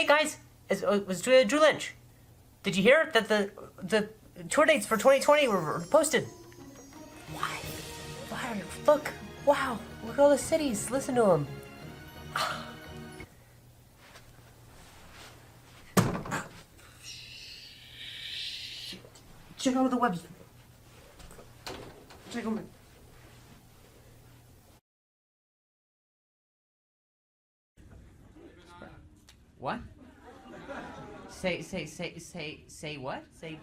hey guys, it was Drew Lynch. Did you hear that the tour dates for 2020 were posted? Why? Look, wow, look at all the cities. Listen to them. Check out the website. Check out. What? Say what? Say.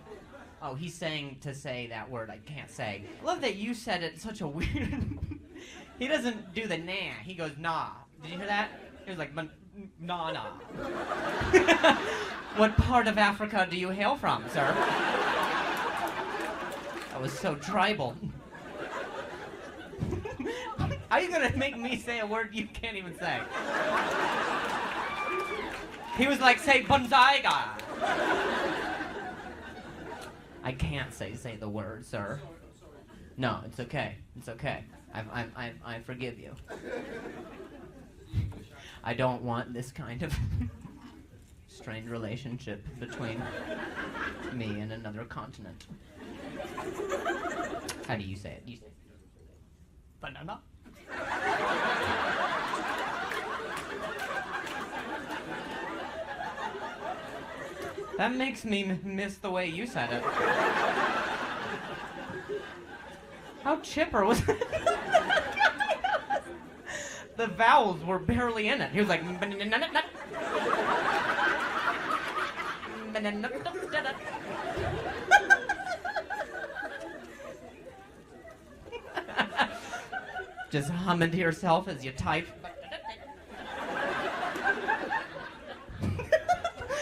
Oh, he's saying to say that word I can't say. I love that you said it such a weird. He doesn't do the nah. He goes nah. Did you hear that? He was like nah. What part of Africa do you hail from, sir? That was so tribal. How are you gonna make me say a word you can't even say? He was like, say bonsaiga. I can't say the word, sir. No, it's okay. It's okay. I forgive you. I don't want this kind of strained relationship between me and another continent. How do you say it? Do you say banana? That makes me miss the way you said it. How chipper was it? The vowels were barely in it. He was like... Just humming to yourself as you type.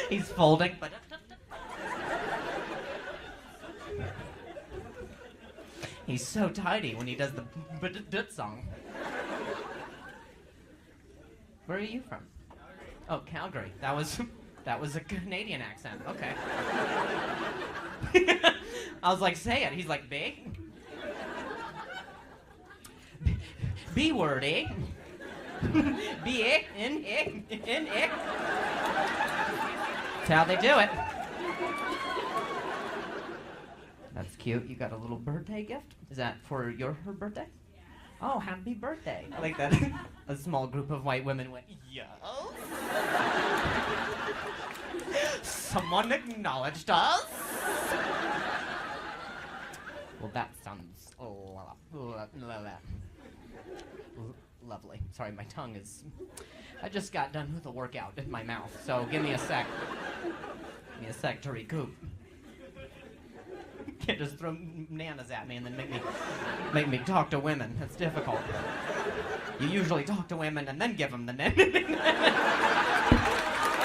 He's folding. He's so tidy when he does the song. Where are you from? Oh, Calgary. That was a Canadian accent. Okay. I was like, say it. He's like, B? B word, eh? B, eh? In, eh? In, eh? That's how they do it. That's cute. You got a little birthday gift? Is that for her birthday? Oh, happy birthday. I like that. A small group of white women went, yes. Someone acknowledged us. Well, that sounds lovely. Sorry, my tongue is... I just got done with a workout in my mouth, so give me a sec. Give me a sec to recoup. Can't just throw nanas at me and then make me talk to women. That's difficult. You usually talk to women and then give them the nana.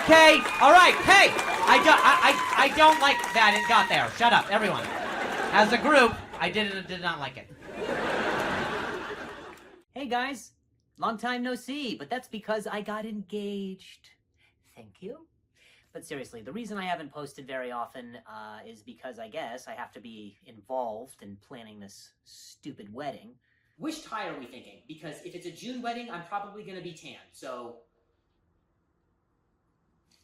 Okay, all right. Hey, I don't like that it got there. Shut up, everyone. As a group, I did not like it. Hey guys, long time no see, but that's because I got engaged. Thank you. But seriously, the reason I haven't posted very often is because I guess I have to be involved in planning this stupid wedding. Which tie are we thinking? Because if it's a June wedding, I'm probably gonna be tan, so...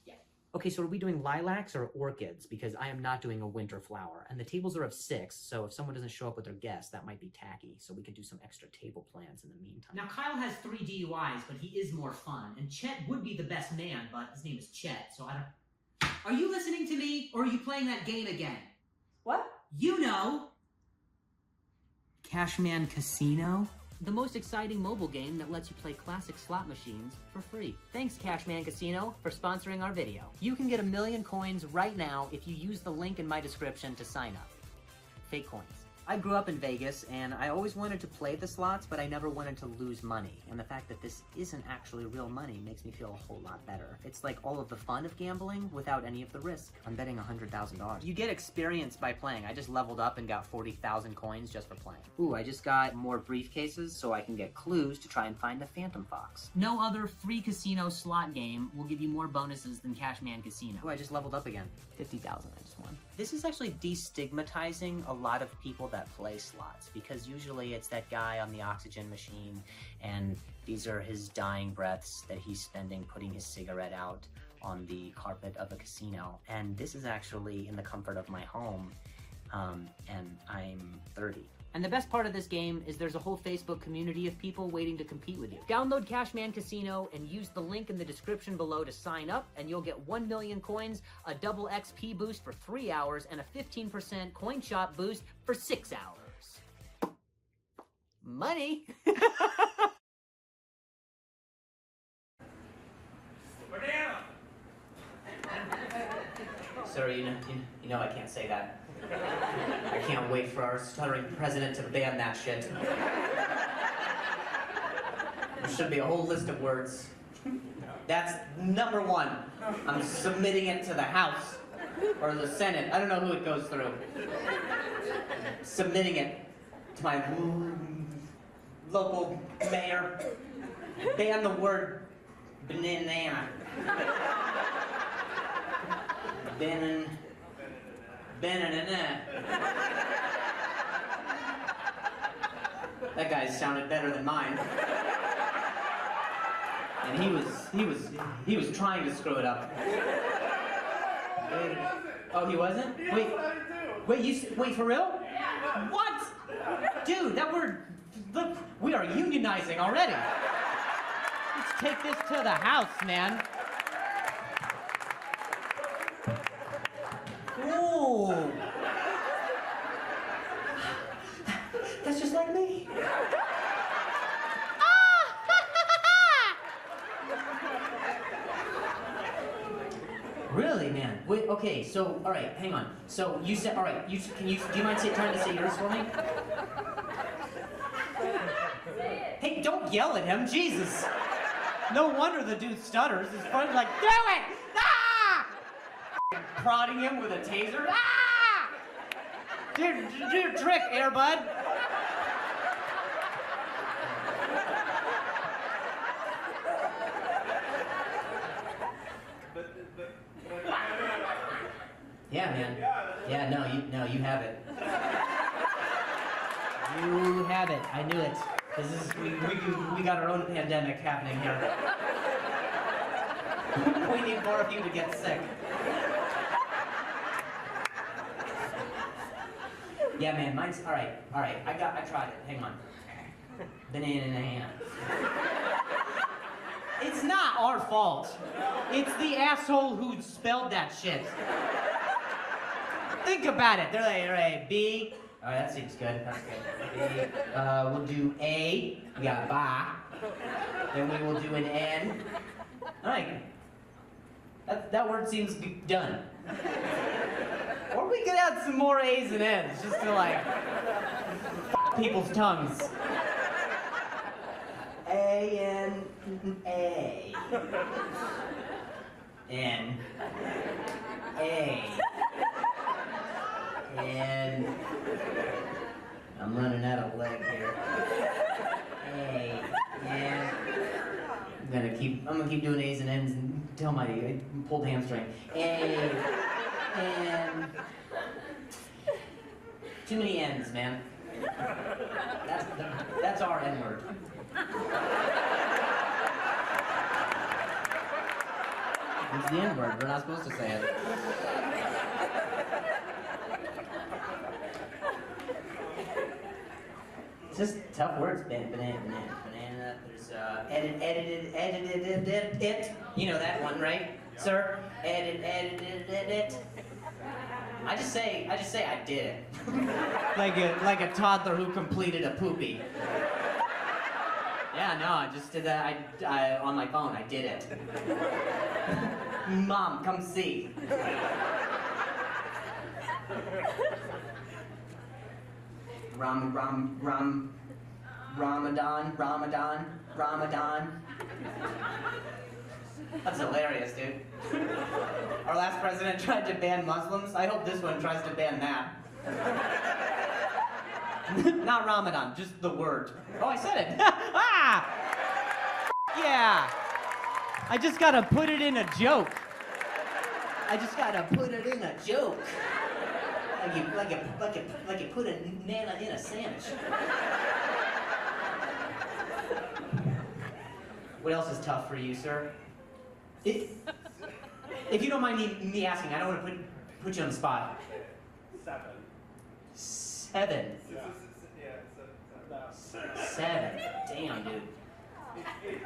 yeah. Okay, so are we doing lilacs or orchids? Because I am not doing a winter flower. And the tables are of 6, so if someone doesn't show up with their guests, that might be tacky. So we could do some extra table plans in the meantime. Now, Kyle has 3 DUIs, but he is more fun. And Chet would be the best man, but his name is Chet, so I don't... Are you listening to me, or are you playing that game again? What? You know! Cashman Casino? The most exciting mobile game that lets you play classic slot machines for free. Thanks, Cashman Casino, for sponsoring our video. You can get 1 million coins right now if you use the link in my description to sign up. Fake coins. I grew up in Vegas, and I always wanted to play the slots, but I never wanted to lose money. And the fact that this isn't actually real money makes me feel a whole lot better. It's like all of the fun of gambling without any of the risk. I'm betting $100,000. You get experience by playing. I just leveled up and got 40,000 coins just for playing. Ooh, I just got more briefcases so I can get clues to try and find the Phantom Fox. No other free casino slot game will give you more bonuses than Cashman Casino. Ooh, I just leveled up again. 50,000 I just won. This is actually destigmatizing a lot of people that play slots, because usually it's that guy on the oxygen machine and these are his dying breaths that he's spending putting his cigarette out on the carpet of a casino. And this is actually in the comfort of my home, and I'm 30. And the best part of this game is there's a whole Facebook community of people waiting to compete with you. Download Cashman Casino and use the link in the description below to sign up, and you'll get 1 million coins, a double XP boost for 3 hours, and a 15% coin shop boost for 6 hours. Money! Sir, you know I can't say that. I can't wait for our stuttering president to ban that shit. There should be a whole list of words. That's number 1. I'm submitting it to the House or the Senate. I don't know who it goes through. Submitting it to my local mayor. Ban the word banana. That guy sounded better than mine. And he was trying to screw it up. Oh, he wasn't? Wait, for real? What? Dude, that word, look, we are unionizing already. Let's take this to the House, man. Ooh. That's just like me. Really, man? Wait, okay, so, all right, hang on. So, you said, all right, do you mind trying to say yours for me? Hey, don't yell at him, Jesus. No wonder the dude stutters. His friend's like, do it! Ah! Prodding him with a taser. Ah! Do your trick, Airbud. Yeah, man. Yeah, no, you have it. You have it. I knew it. We got our own pandemic happening here. We need more of you to get sick. Yeah, man, mine's, all right, I tried it, hang on. Banana. It's not our fault. It's the asshole who spelled that shit. Think about it. They're like, all right, B. All right, that seems good. That's good. B. We'll do A. We got ba. Then we will do an N. All right. That word seems done. Or we could add some more A's and N's just to like people's tongues. A-N-A. N. A. And I'm running out of leg here. A. And I'm gonna keep doing A's and N's until I pulled hamstring. A. And too many N's, man. That's our N word. It's the N word. We're not supposed to say it. It's just tough words. Banana. There's edited it. You know that one, right, sir? Edited it. I just say I did it. like a toddler who completed a poopy. Yeah, no, I just did that. I on my phone. I did it. Mom, come see. Ramadan. That's hilarious, dude. Our last president tried to ban Muslims. I hope this one tries to ban that. Not Ramadan, just the word. Oh, I said it. Ah! Yeah. I just gotta put it in a joke. Like you put a nana in a sandwich. What else is tough for you, sir? If you don't mind me asking, I don't want to put you on the spot. 7. Yeah, 7. Damn, dude.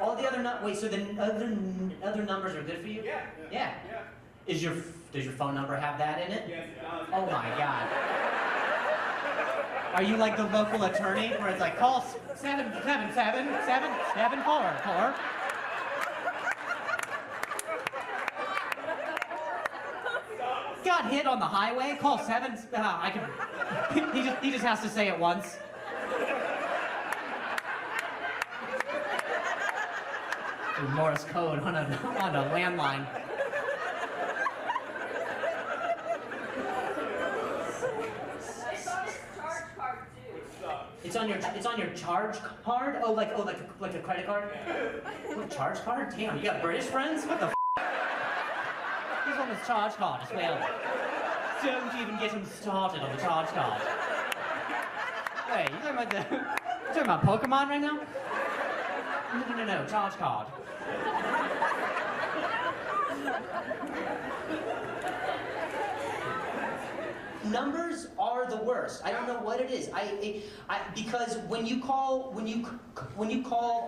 All the other wait, so the other numbers are good for you? Yeah. Does your phone number have that in it? Yes, it does. Oh my God. Are you like the local attorney where it's like, call 777-774-4? Got hit on the highway, call 7, I can, he just has to say it once. Morse code on a landline. It's on your charge card? Oh, like a credit card? What, charge card? Damn, you got British friends? What the f? He's on his charge card as well. Don't even get him started on the charge card. Wait, you talking about Pokemon right now? No, charge card. Numbers are the worst. I don't know what it is. Because when you call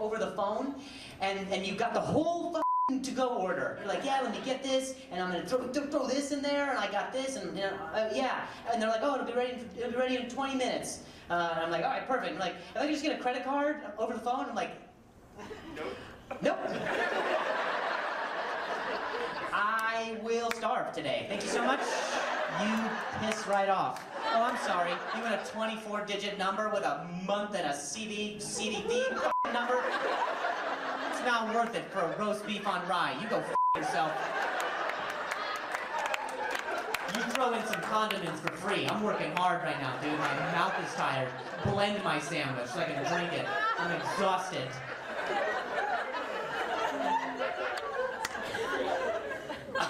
over the phone, and you've got the whole to-go order. You're like, yeah, let me get this, and I'm gonna throw this in there, and I got this, and yeah. And they're like, oh, it'll be ready in 20 minutes. And I'm like, all right, perfect. I'm like, if I can just get a credit card over the phone, I'm like, nope. I will starve today. Thank you so much. You piss right off. Oh, I'm sorry. You want a 24-digit number with a month and a CVV number? It's not worth it for a roast beef on rye. You go f yourself. You throw in some condiments for free. I'm working hard right now, dude. My mouth is tired. Blend my sandwich so I can drink it. I'm exhausted.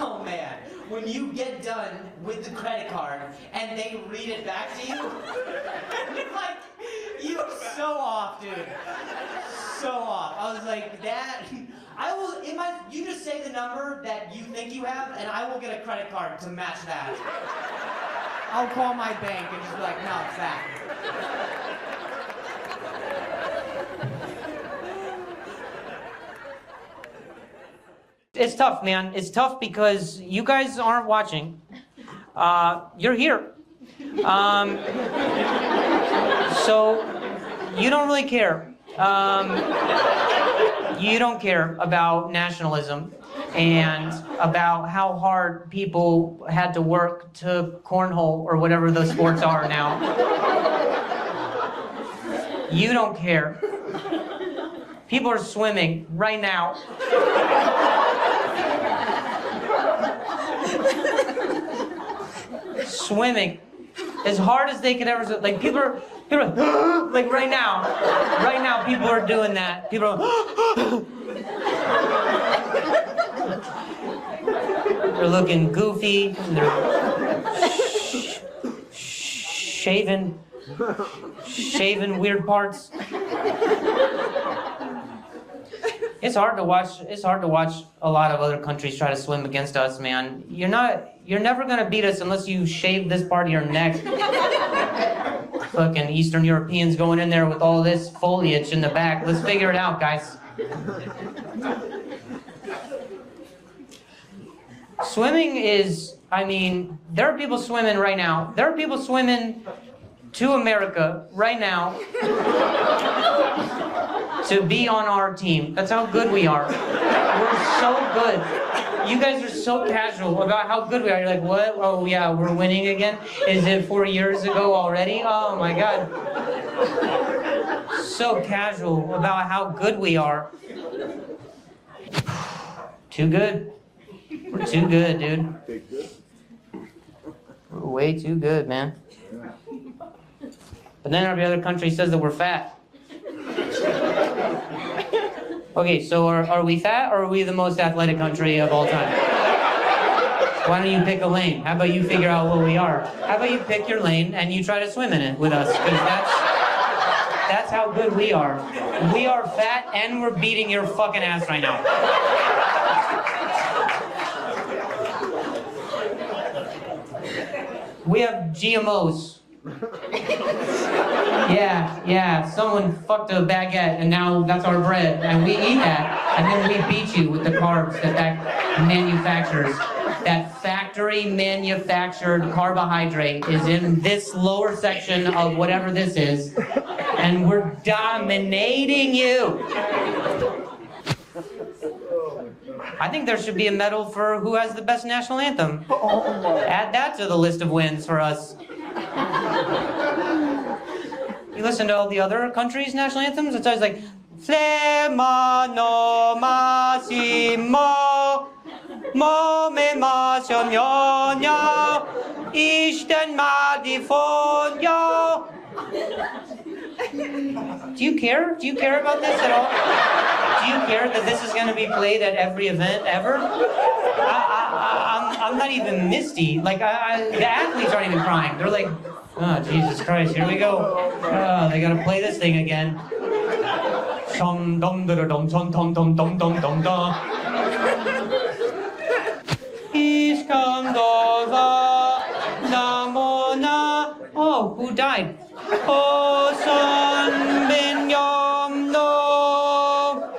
Oh man, when you get done with the credit card and they read it back to you, you're like, you're so off, dude. So off. I was like, that, you just say the number that you think you have and I will get a credit card to match that. I'll call my bank and just be like, no, it's that. It's tough, man. It's tough because you guys aren't watching. You're here. So you don't really care. You don't care about nationalism and about how hard people had to work to cornhole or whatever those sports are now. You don't care. People are swimming right now. Swimming as hard as they could ever, like people are like right now people are doing that. People are they're looking goofy, they're shaving weird parts. It's hard to watch a lot of other countries try to swim against us, man. You're never gonna beat us unless you shave this part of your neck. Fucking Eastern Europeans going in there with all this foliage in the back. Let's figure it out, guys. Swimming is, there are people swimming right now. There are people swimming to America right now to be on our team. That's how good we are. We're so good. You guys are so casual about how good we are. You're like, what? Oh yeah, we're winning again? Is it 4 years ago already? Oh my God. So casual about how good we are. Too good. We're too good, dude. We're way too good, man. But then every other country says that we're fat. Okay, so are we fat or are we the most athletic country of all time? Why don't you pick a lane? How about you figure out what we are? How about you pick your lane and you try to swim in it with us? Because that's how good we are. We are fat and we're beating your fucking ass right now. We have GMOs. Yeah, someone fucked a baguette and now that's our bread and we eat that and then we beat you with the carbs that manufactures. That factory manufactured carbohydrate is in this lower section of whatever this is and we're dominating you. I think there should be a medal for who has the best national anthem. Add that to the list of wins for us. You listen to all the other countries' national anthems, it's always like Flema no massimo Mome masionyo Isten madifonyo. Do you care? Do you care about this at all? Do you care that this is going to be played at every event ever? I'm not even misty. Like, the athletes aren't even crying. They're like, oh, Jesus Christ, here we go. Oh, they got to play this thing again. Dum dum dum dum dum dum dum dum dum dum dum. Oh, who died? Oh, son bin yom no.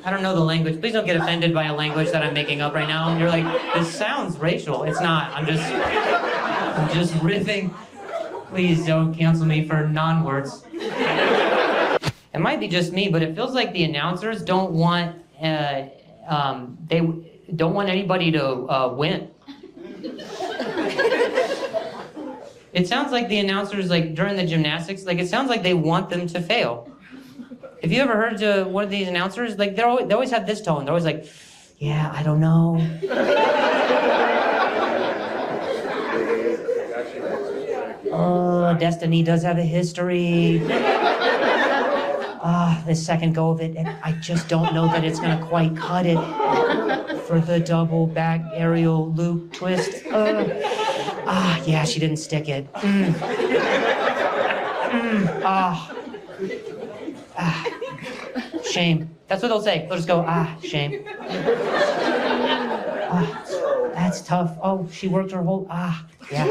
I don't know the language. Please don't get offended by a language that I'm making up right now. You're like, this sounds racial. It's not. I'm just riffing. Please don't cancel me for non-words. It might be just me, but it feels like the announcers don't want they don't want anybody to win. It sounds like the announcers, like during the gymnastics, like it sounds like they want them to fail. Have you ever heard one of these announcers? Like they always have this tone. They're always like, yeah, I don't know. Oh, Destiny does have a history. This second go of it, I just don't know that it's gonna quite cut it for the double back aerial loop twist. Yeah, she didn't stick it. Shame. That's what they'll say. They'll just go, shame. That's tough. Oh, she worked her whole, yeah.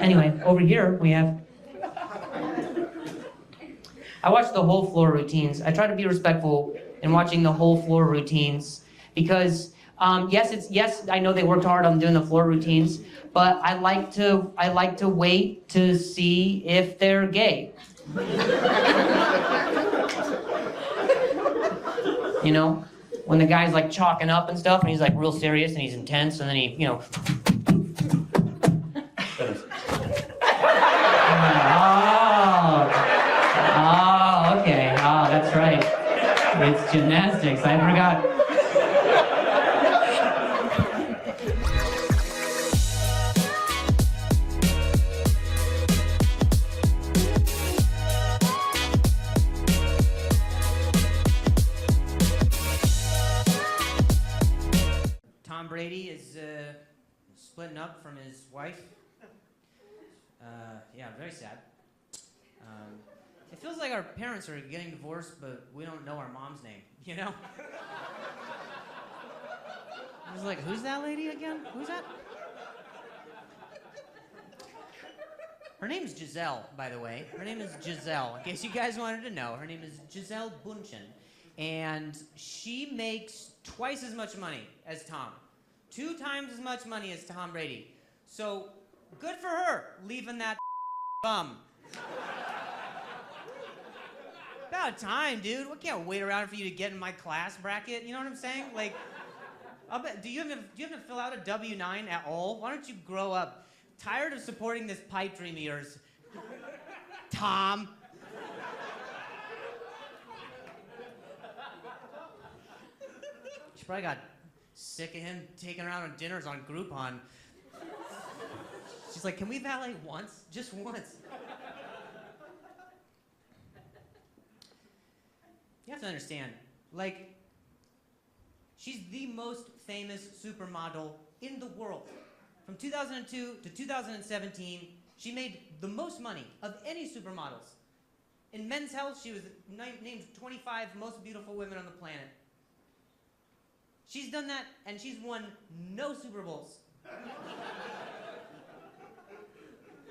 Anyway, over here we have, I watch the whole floor routines. I try to be respectful in watching the whole floor routines because, yes, I know they worked hard on doing the floor routines, but I like to wait to see if they're gay. You know, when the guy's like chalking up and stuff, and he's like real serious and he's intense, and then he, Okay. That's right. It's gymnastics. I forgot. Tom Brady is splitting up from his wife. Yeah, very sad. It feels like our parents are getting divorced, but we don't know our mom's name, you know? I was like, who's that lady again? Who's that? Her name's Giselle, by the way. Her name is Giselle, in case you guys wanted to know. Her name is Giselle Bundchen, and she makes twice as much money as Tom. 2 times as much money as Tom Brady. So, good for her, leaving that bum. About time, dude. We can't wait around for you to get in my class bracket. You know what I'm saying? Like, do you have to fill out a W-9 at all? Why don't you grow up? Tired of supporting this pipe dream of yours, Tom. She probably got sick of him taking her out on dinners on Groupon. She's like, can we valet once? Just once. You have to understand, like, she's the most famous supermodel in the world. From 2002 to 2017, she made the most money of any supermodels. In Men's Health, she was named 25 most beautiful women on the planet. She's done that, and she's won no Super Bowls.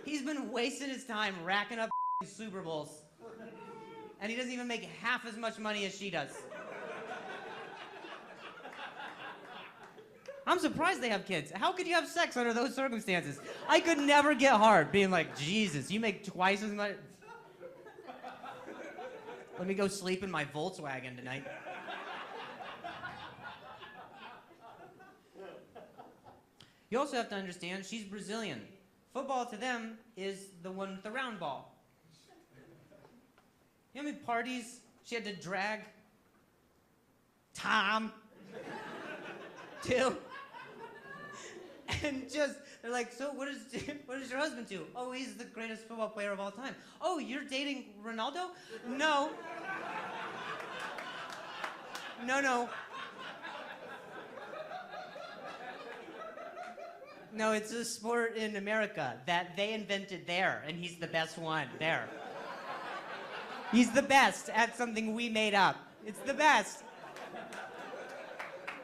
He's been wasting his time racking up Super Bowls. And he doesn't even make half as much money as she does. I'm surprised they have kids. How could you have sex under those circumstances? I could never get hard being like, Jesus, you make twice as much. Let me go sleep in my Volkswagen tonight. You also have to understand, she's Brazilian. Football to them is the one with the round ball. You know how many parties she had to drag Tom to? And just, they're like, so what does your husband do? Oh, he's the greatest football player of all time. Oh, you're dating Ronaldo? No. No. No, it's a sport in America that they invented there, and he's the best one there. He's the best at something we made up. It's the best.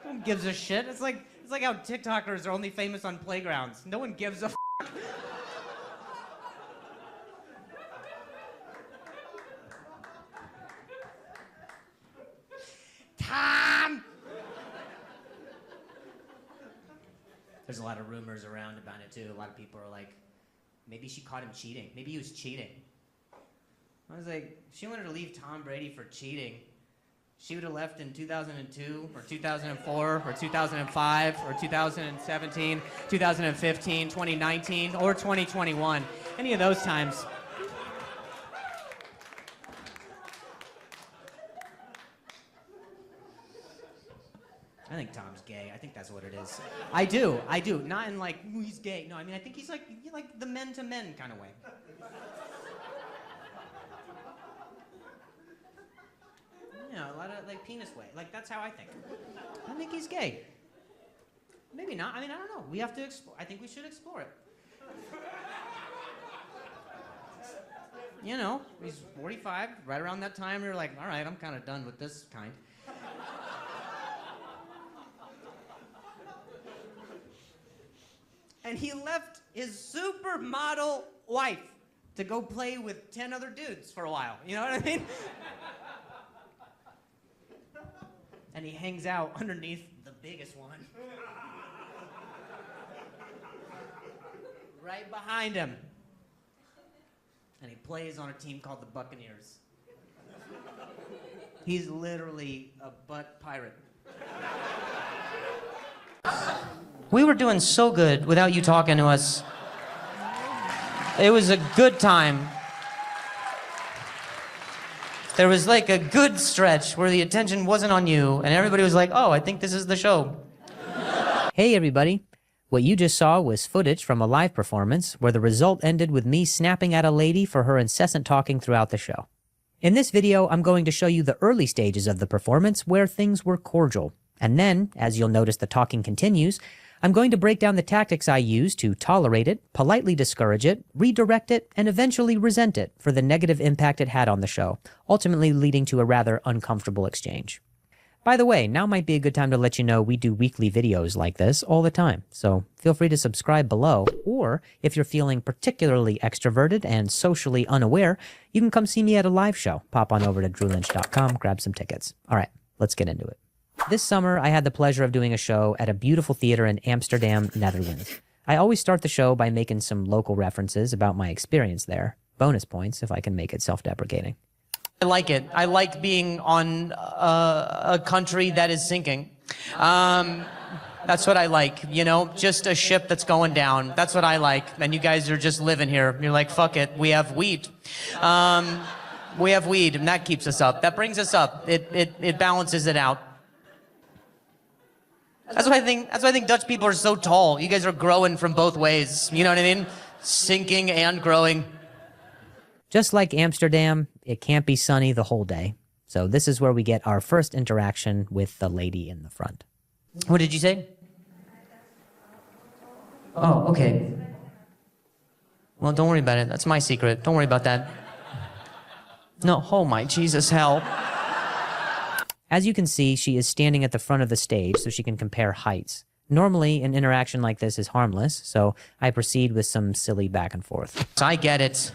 No one gives a shit. It's like how TikTokers are only famous on playgrounds. No one gives a f***. Tom! There's a lot of rumors around about it, too. A lot of people are like, maybe she caught him cheating. Maybe he was cheating. I was like, if she wanted to leave Tom Brady for cheating, she would have left in 2002 or 2004 or 2005 or 2017, 2015, 2019, or 2021. Any of those times. I think Tom's gay. I think that's what it is. I do. Not in like, ooh, he's gay. No, I mean, I think he's like the men-to-men kind of way. You know, a lot of like penis way. Like, that's how I think. I think he's gay. Maybe not. I mean, I don't know. We have to explore. I think we should explore it. You know, he's 45. Right around that time, you're like, all right, I'm kind of done with this kind. And he left his supermodel wife to go play with 10 other dudes for a while. You know what I mean? And he hangs out underneath the biggest one. Right behind him. And he plays on a team called the Buccaneers. He's literally a butt pirate. We were doing so good without you talking to us. It was a good time. There was like a good stretch where the attention wasn't on you, and everybody was like, oh, I think this is the show. Hey, everybody. What you just saw was footage from a live performance where the result ended with me snapping at a lady for her incessant talking throughout the show. In this video, I'm going to show you the early stages of the performance where things were cordial. And then, as you'll notice the talking continues, I'm going to break down the tactics I used to tolerate it, politely discourage it, redirect it, and eventually resent it for the negative impact it had on the show, ultimately leading to a rather uncomfortable exchange. By the way, now might be a good time to let you know we do weekly videos like this all the time, so feel free to subscribe below, or if you're feeling particularly extroverted and socially unaware, you can come see me at a live show. Pop on over to drewlynch.com, grab some tickets. All right, let's get into it. This summer, I had the pleasure of doing a show at a beautiful theater in Amsterdam, Netherlands. I always start the show by making some local references about my experience there. Bonus points if I can make it self-deprecating. I like it. I like being on a country that is sinking. That's what I like, you know? Just a ship that's going down. That's what I like. And you guys are just living here. You're like, fuck it, we have weed. We have weed, and that keeps us up. That brings us up. It balances it out. That's why I think Dutch people are so tall. You guys are growing from both ways. You know what I mean? Sinking and growing. Just like Amsterdam, it can't be sunny the whole day. So this is where we get our first interaction with the lady in the front. What did you say? Oh, okay. Well, don't worry about it. That's my secret. Don't worry about that. No, oh my Jesus, hell. As you can see, she is standing at the front of the stage so she can compare heights. Normally, an interaction like this is harmless, so I proceed with some silly back and forth. I get it.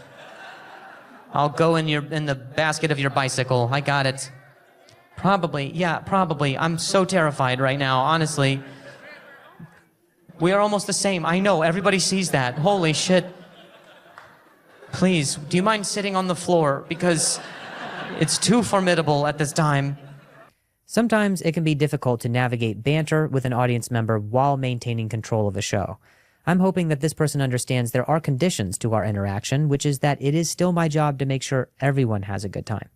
I'll go in the basket of your bicycle. I got it. Probably, yeah, probably. I'm so terrified right now, honestly. We are almost the same. I know, everybody sees that. Holy shit. Please, do you mind sitting on the floor? Because it's too formidable at this time. Sometimes it can be difficult to navigate banter with an audience member while maintaining control of a show. I'm hoping that this person understands there are conditions to our interaction, which is that it is still my job to make sure everyone has a good time.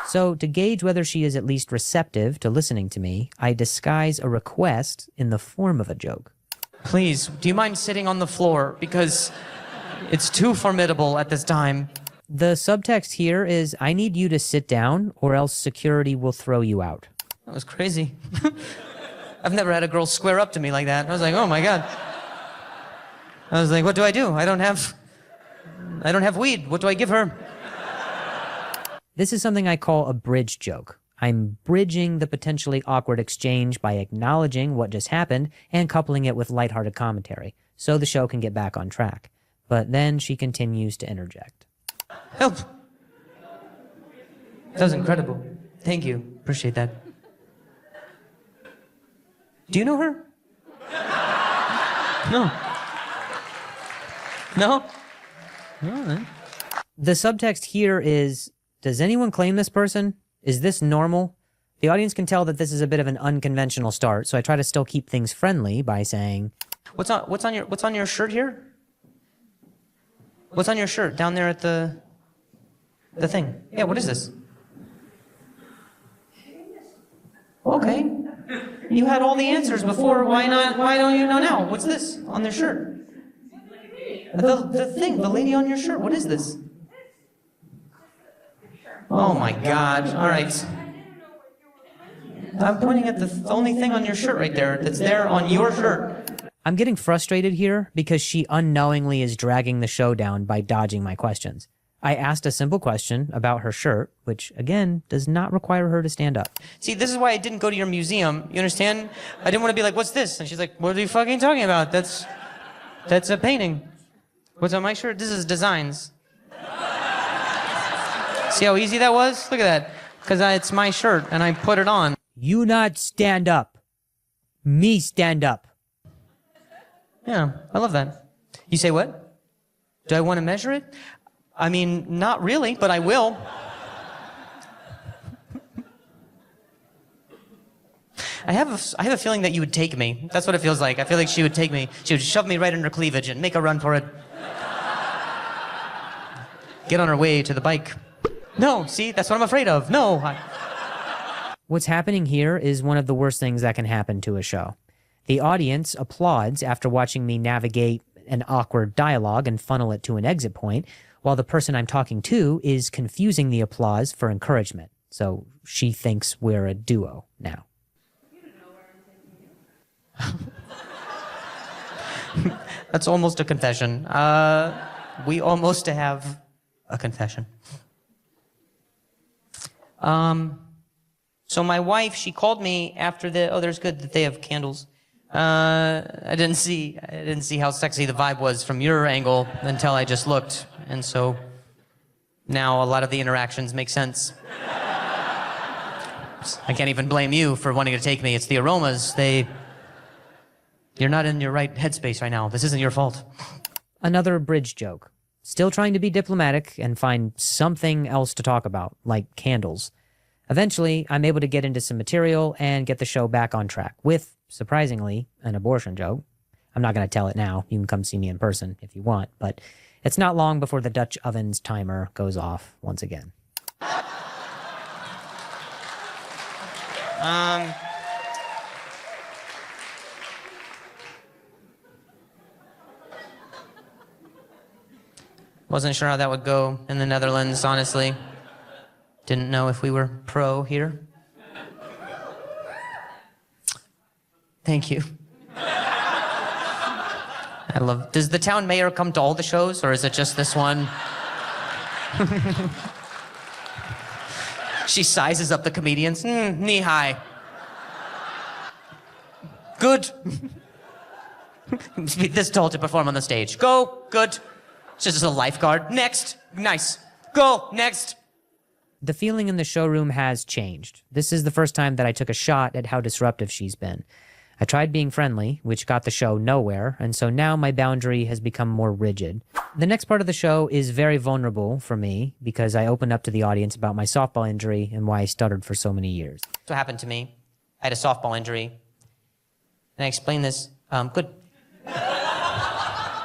So, to gauge whether she is at least receptive to listening to me, I disguise a request in the form of a joke. Please, do you mind sitting on the floor? Because it's too formidable at this time. The subtext here is, I need you to sit down or else security will throw you out. That was crazy. I've never had a girl square up to me like that. I was like, oh my God. I was like, what do? I don't have weed. What do I give her? This is something I call a bridge joke. I'm bridging the potentially awkward exchange by acknowledging what just happened and coupling it with lighthearted commentary, so the show can get back on track. But then she continues to interject. Help! That was incredible. Thank you. Appreciate that. Do you know her? No. No? No. The subtext here is, does anyone claim this person? Is this normal? The audience can tell that this is a bit of an unconventional start, so I try to still keep things friendly by saying, What's on your shirt here? What's on your shirt down there at the thing? Yeah, what is this? Okay. You had all the answers before. Why don't you know now? What's this on their shirt? The thing, the lady on your shirt. What is this? Oh my God. All right. I'm pointing at the only thing on your shirt right there that's there on your shirt. I'm getting frustrated here because she unknowingly is dragging the show down by dodging my questions. I asked a simple question about her shirt, which, again, does not require her to stand up. See, this is why I didn't go to your museum. You understand? I didn't want to be like, what's this? And she's like, what are you fucking talking about? That's a painting. What's on my shirt? This is designs. See how easy that was? Look at that. Because it's my shirt, and I put it on. You not stand up. Me stand up. Yeah, I love that. You say what? Do I want to measure it? I mean, not really, but I will. I have a feeling that you would take me. That's what it feels like. I feel like she would take me. She would shove me right in her cleavage and make a run for it. Get on her way to the bike. No, see, that's what I'm afraid of. No. What's happening here is one of the worst things that can happen to a show. The audience applauds after watching me navigate an awkward dialogue and funnel it to an exit point, while the person I'm talking to is confusing the applause for encouragement. So she thinks we're a duo now. That's almost a confession. We almost have a confession. So my wife, she called me after there's good that they have candles. I didn't see how sexy the vibe was from your angle until I just looked. And so now a lot of the interactions make sense. I can't even blame you for wanting to take me. It's the aromas. You're not in your right headspace right now. This isn't your fault. Another bridge joke. Still trying to be diplomatic and find something else to talk about, like candles. Eventually, I'm able to get into some material and get the show back on track with, surprisingly, an abortion joke. I'm not going to tell it now. You can come see me in person if you want, but it's not long before the Dutch oven's timer goes off once again. Wasn't sure how that would go in the Netherlands, honestly. Didn't know if we were pro here. Thank you. Does the town mayor come to all the shows, or is it just this one? She sizes up the comedians. Knee high. Good. Be this tall to perform on the stage. Go. Good. She's just a lifeguard. Next. Nice. Go. Next. The feeling in the showroom has changed. This is the first time that I took a shot at how disruptive she's been. I tried being friendly, which got the show nowhere, and so now my boundary has become more rigid. The next part of the show is very vulnerable for me because I opened up to the audience about my softball injury and why I stuttered for so many years. That's what happened to me. I had a softball injury. And I explained this. Good.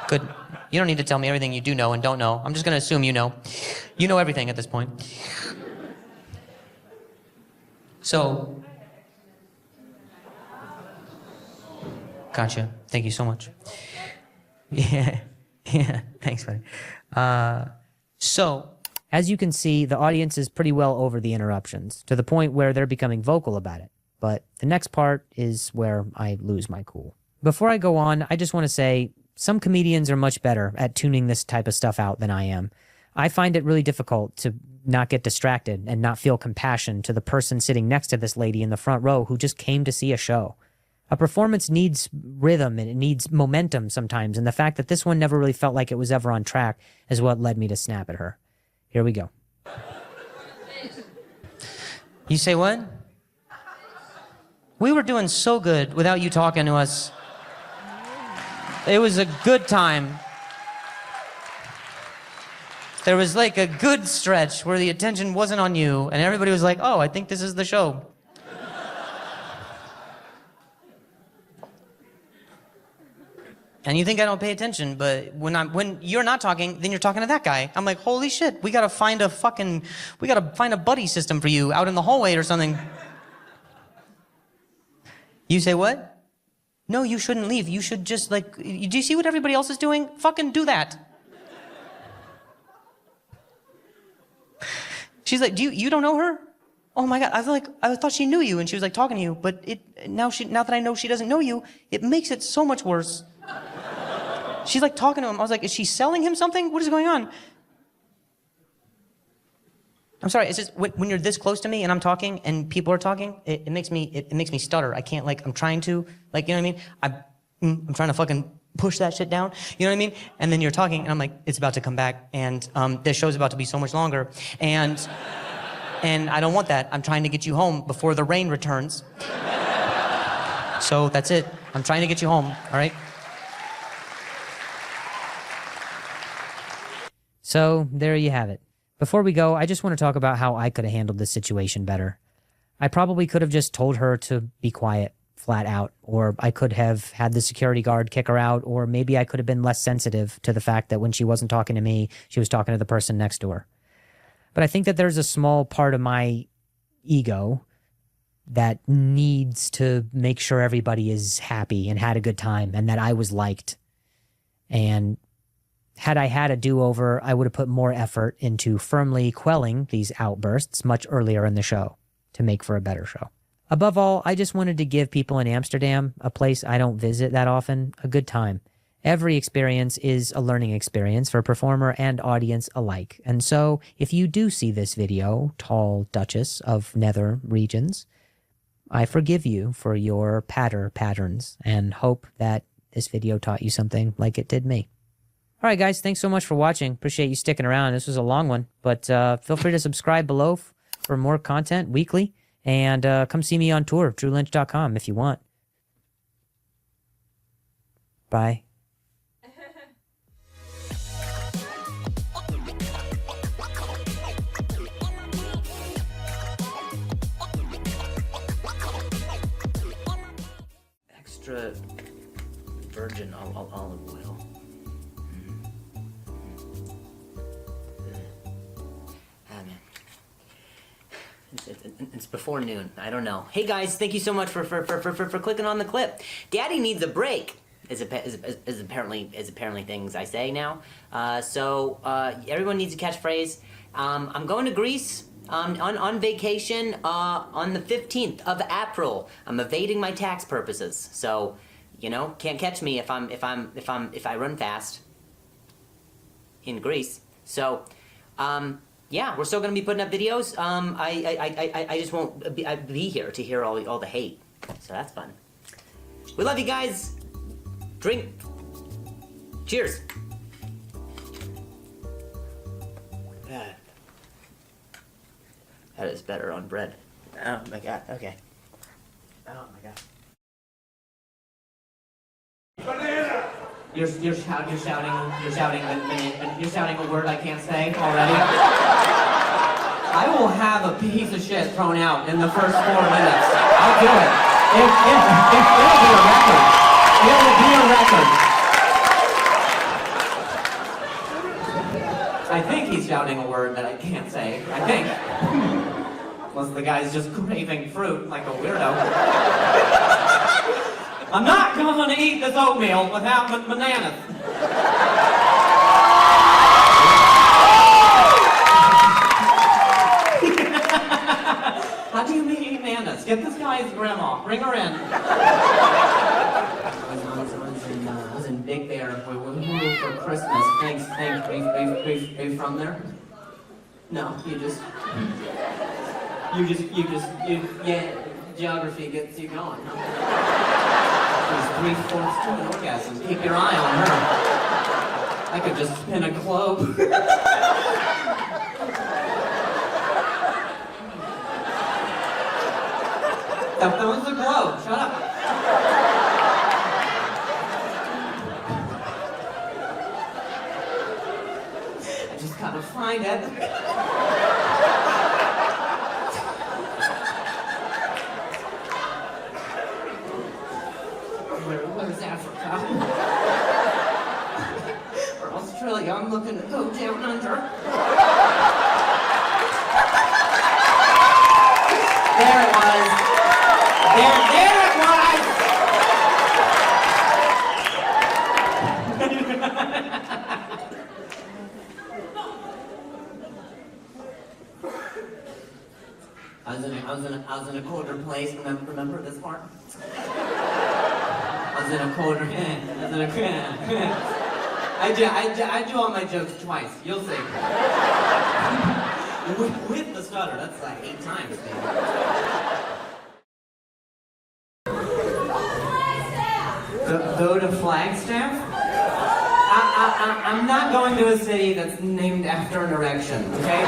Good. You don't need to tell me everything you do know and don't know. I'm just going to assume you know. You know everything at this point. So, gotcha. Thank you so much. Yeah, thanks, buddy. So, as you can see, the audience is pretty well over the interruptions, to the point where they're becoming vocal about it. But the next part is where I lose my cool. Before I go on, I just want to say, some comedians are much better at tuning this type of stuff out than I am. I find it really difficult to not get distracted and not feel compassion to the person sitting next to this lady in the front row who just came to see a show. A performance needs rhythm and it needs momentum sometimes, and the fact that this one never really felt like it was ever on track is what led me to snap at her. Here we go. you say what? We were doing so good without you talking to us. It was a good time. There was like a good stretch where the attention wasn't on you, and everybody was like, oh, I think this is the show. And you think I don't pay attention, but when you're not talking, then you're talking to that guy. I'm like, holy shit, we gotta find a buddy system for you out in the hallway or something. You say what? No, you shouldn't leave. You should just do you see what everybody else is doing? Fucking do that. She's like, you don't know her? Oh my God, I thought she knew you and she was like talking to you, but now that I know she doesn't know you, it makes it so much worse. She's like talking to him. I was like, is she selling him something? What is going on? I'm sorry, it's just when you're this close to me and I'm talking and people are talking, it makes me stutter. I can't I'm trying to, you know what I mean? I'm trying to fucking push that shit down, you know what I mean? And then you're talking and I'm like, it's about to come back and this show's about to be so much longer and I don't want that. I'm trying to get you home before the rain returns. So that's it. I'm trying to get you home, all right? So there you have it. Before we go, I just want to talk about how I could have handled this situation better. I probably could have just told her to be quiet, flat out, or I could have had the security guard kick her out, or maybe I could have been less sensitive to the fact that when she wasn't talking to me, she was talking to the person next to her. But I think that there's a small part of my ego that needs to make sure everybody is happy and had a good time and that I was liked. And had I had a do-over, I would have put more effort into firmly quelling these outbursts much earlier in the show to make for a better show. Above all, I just wanted to give people in Amsterdam, a place I don't visit that often, a good time. Every experience is a learning experience for performer and audience alike. And so, if you do see this video, Tall Duchess of Nether Regions, I forgive you for your patterns and hope that this video taught you something like it did me. All right, guys, thanks so much for watching. Appreciate you sticking around. This was a long one, but feel free to subscribe below for more content weekly, and come see me on tour, drewlynch.com, if you want. Bye. Extra virgin olive oil. It's before noon. I don't know. Hey guys, thank you so much for clicking on the clip. Daddy needs a break. Is apparently things I say now. So everyone needs a catchphrase. I'm going to Greece on vacation on the 15th of April. I'm evading my tax purposes. So, you know, can't catch me if I run fast in Greece. So, yeah, we're still gonna be putting up videos. I just won't be here to hear all the hate. So that's fun. We love you guys. Drink. Cheers. That is better on bread. Oh my god. Okay. Oh my god. You're shouting a word I can't say already. I will have a piece of shit thrown out in the first 4 minutes. I'll do it. It'll be a record. It will be a record. I think he's shouting a word that I can't say. I think. Unless the guy's just craving fruit like a weirdo. I'm not going to eat this oatmeal without bananas. How do you mean bananas? Get this guy's grandma. Bring her in. I was in Big Bear for Christmas. Thanks. Are you from there? No, yeah, geography gets you going, huh? There's 3/4 to an orgasm. Keep your eye on her. I could just spin a globe. That was the globe. Shut up. I just gotta find it. Where's Africa? Or Australia? I'm looking to go down under. There it was. There it was! I was in a colder place. Remember this part? I was in a colder. I do all my jokes twice. You'll see. With the stutter, that's like 8 times, baby. Go to Flagstaff? I'm not going to a city that's named after an erection, okay?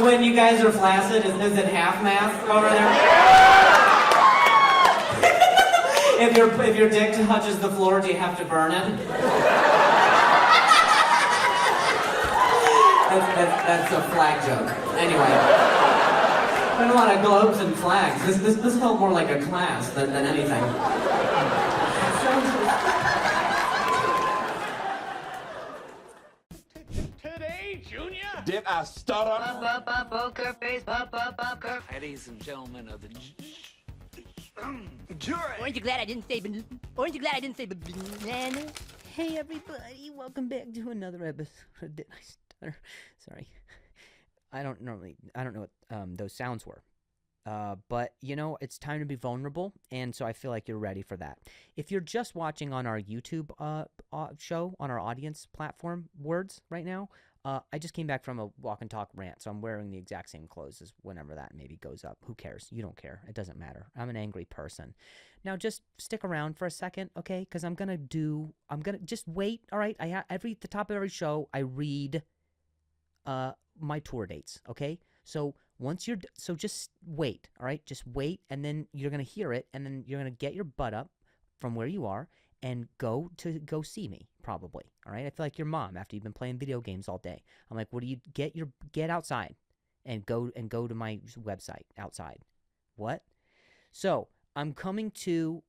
When you guys are flaccid, is it half-mast over there? If your dick touches the floor, do you have to burn it? That's a flag joke. Anyway. There's a lot of globes and flags. This felt more like a class than anything. Today, Junior? Did I stutter? Poker face, poker. Ladies and gentlemen of the Jury. Aren't you glad I didn't say banana? Hey everybody, welcome back to another episode. Did I stutter? Sorry. I don't know what those sounds were. But, it's time to be vulnerable, and so I feel like you're ready for that. If you're just watching on our YouTube show, on our audience platform, Words, right now, I just came back from a walk and talk rant, so I'm wearing the exact same clothes as whenever that maybe goes up. Who cares? You don't care. It doesn't matter. I'm an angry person. Now, just stick around for a second, okay? Because I'm going to just wait, all right? At the top of every show, I read my tour dates, okay? So just wait, all right? Just wait, and then you're gonna hear it, and then you're gonna get your butt up from where you are and go see me, probably, all right? I feel like your mom after you've been playing video games all day. I'm like, what do you get outside and go to my website outside? What? So I'm coming to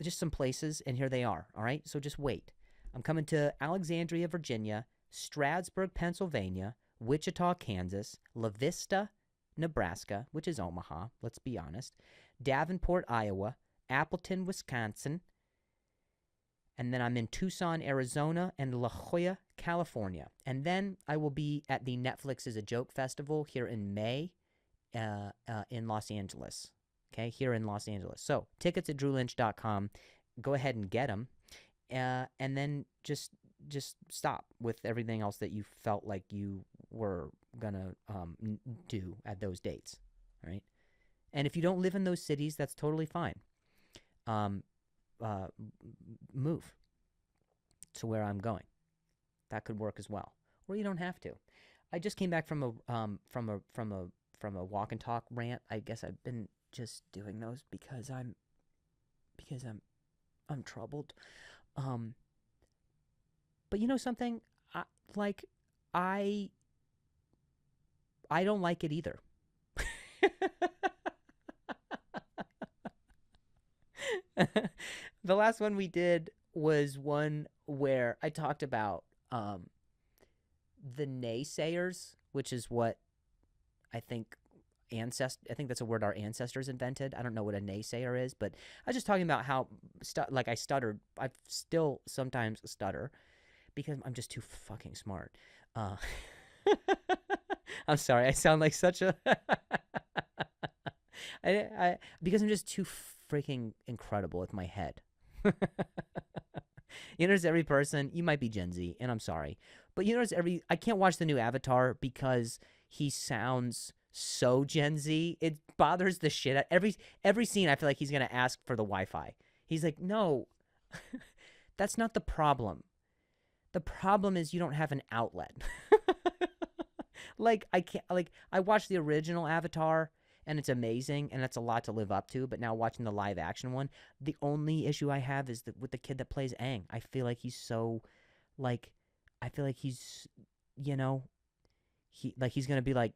just some places, and here they are, all right? So just wait. I'm coming to Alexandria, Virginia, Stroudsburg, Pennsylvania, Wichita, Kansas, La Vista, Nebraska, which is Omaha, let's be honest, Davenport, Iowa, Appleton, Wisconsin, and then I'm in Tucson, Arizona, and La Jolla, California. And then I will be at the Netflix is a Joke Festival here in May in Los Angeles, okay, here in Los Angeles. So tickets at drewlynch.com. Go ahead and get them. and then just stop with everything else that you felt like you were gonna do at those dates, right? And if you don't live in those cities, that's totally fine. Move to where I'm going. That could work as well, or you don't have to. I just came back from a walk and talk rant. I guess I've been just doing those because I'm troubled. But you know something? I don't like it either. The last one we did was one where I talked about the naysayers, which is what I think I think that's a word our ancestors invented. I don't know what a naysayer is, but I was just talking about how I stuttered. I still sometimes stutter because I'm just too fucking smart. I'm sorry, I sound like such a because I'm just too freaking incredible with my head. You notice every person, you might be Gen Z, and I'm sorry, but you notice I can't watch the new Avatar because he sounds so Gen Z. It bothers the shit out. Every scene, I feel like he's gonna ask for the Wi-Fi. He's like, no, that's not the problem. The problem is you don't have an outlet. I watched the original Avatar, and it's amazing, and it's a lot to live up to. But now watching the live action one, the only issue I have is with the kid that plays Aang. I feel like he's so, I feel like he's, he's gonna be like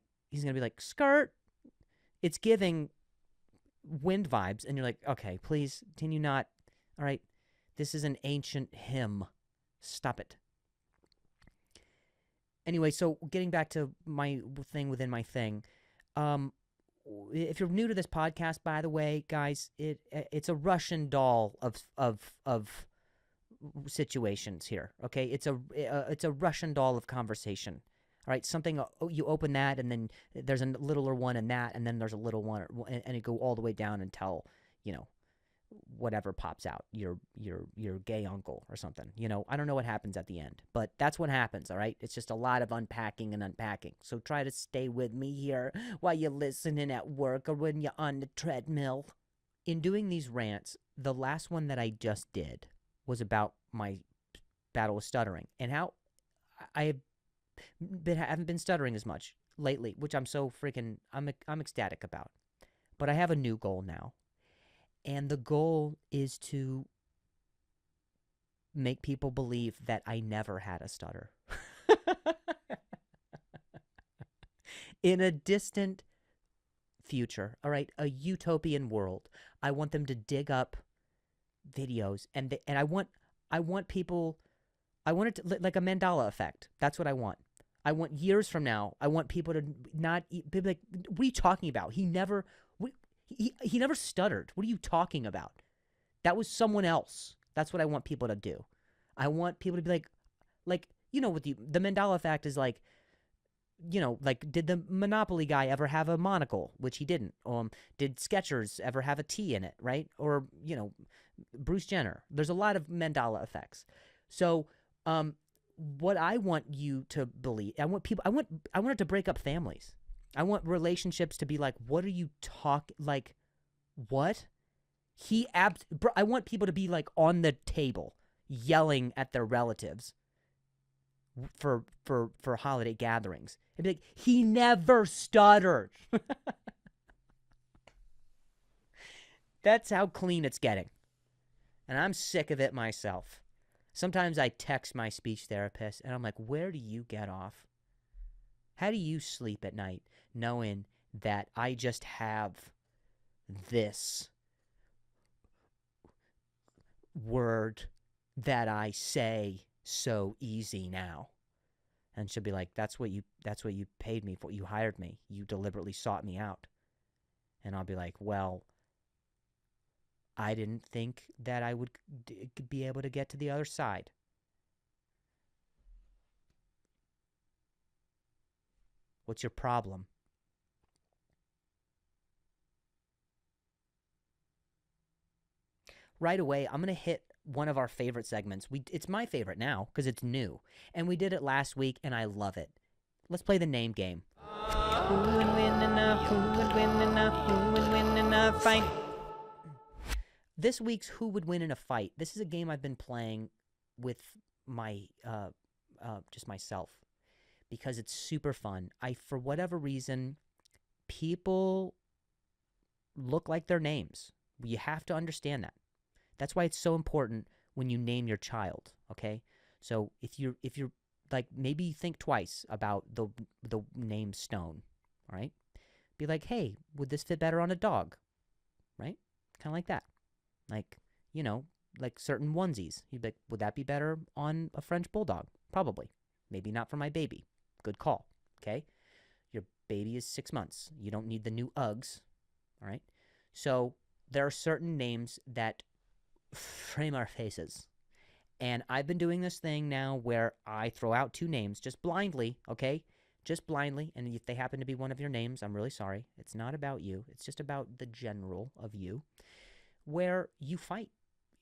skirt. It's giving wind vibes, and you're like, okay, please, can you not? All right, this is an ancient hymn. Stop it. Anyway, so getting back to my thing within my thing, if you're new to this podcast, by the way, guys, it's a Russian doll of situations here. Okay, it's a Russian doll of conversation. All right, something you open that, and then there's a littler one in that, and then there's a little one, and it go all the way down until whatever pops out, your gay uncle or something. I don't know what happens at the end, but that's what happens. All right, it's just a lot of unpacking and unpacking. So try to stay with me here while you're listening at work or when you're on the treadmill. In doing these rants, the last one that I just did was about my battle with stuttering and how I haven't been stuttering as much lately, which I'm so freaking I'm ecstatic about. But I have a new goal now. And the goal is to make people believe that I never had a stutter. In a distant future, all right, a utopian world, I want them to dig up videos, and I want people, I want it to, like a Mandela effect. That's what I want. I want years from now, I want people to not be like, what are you talking about? He never stuttered. What are you talking about? That was someone else. That's what I want people to do. I want people to be like, what the Mandela effect is like, did the Monopoly guy ever have a monocle? Which he didn't. Did Skechers ever have a T in it, right? Or, Bruce Jenner. There's a lot of Mandela effects. So, what I want you to believe, I want it to break up families. I want relationships to be like, what are you talking, like, what? I want people to be like on the table yelling at their relatives for holiday gatherings. And be like, he never stuttered. That's how clean it's getting. And I'm sick of it myself. Sometimes I text my speech therapist and I'm like, where do you get off? How do you sleep at night knowing that I just have this word that I say so easy now? And she'll be like, that's what you paid me for. You hired me. You deliberately sought me out. And I'll be like, well, I didn't think that I would be able to get to the other side. What's your problem? Right away, I'm going to hit one of our favorite segments. It's my favorite now because it's new. And we did it last week, and I love it. Let's play the name game. Who would win in a fight? This week's Who Would Win in a Fight. This is a game I've been playing with my just myself because it's super fun. For whatever reason, people look like their names. You have to understand that. That's why it's so important when you name your child, okay? So if you're like, maybe think twice about the name Stone, all right? Be like, hey, would this fit better on a dog, right? Kind of like that. Like, you know, like certain onesies. You'd be like, would that be better on a French bulldog? Probably. Maybe not for my baby. Good call, okay? Your baby is 6 months. You don't need the new Uggs, all right? So there are certain names that frame our faces. And I've been doing this thing now where I throw out 2 names just blindly, okay? Just blindly. And if they happen to be one of your names, I'm really sorry. It's not about you. It's just about the general of you, where you fight.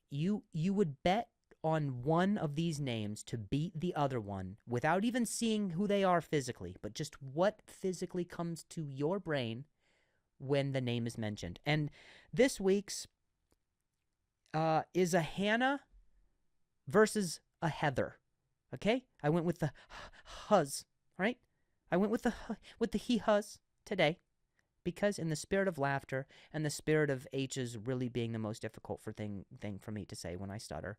You would bet on one of these names to beat the other one without even seeing who they are physically, but just what physically comes to your brain when the name is mentioned. And this week's is a Hannah versus a Heather. Okay? I went with the huz, right? I went with the he huz today because in the spirit of laughter and the spirit of H's really being the most difficult thing for me to say when I stutter,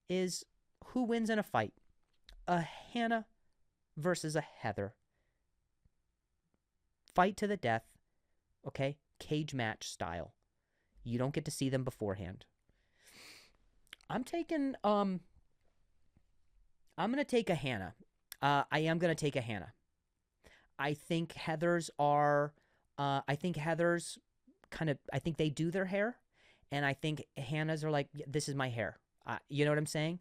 is who wins in a fight? A Hannah versus a Heather. Fight to the death, okay? Cage match style. You don't get to see them beforehand. I'm going to take a Hannah. I am going to take a Hannah. I think Heathers I think they do their hair, and I think Hannahs are like, this is my hair. You know what I'm saying?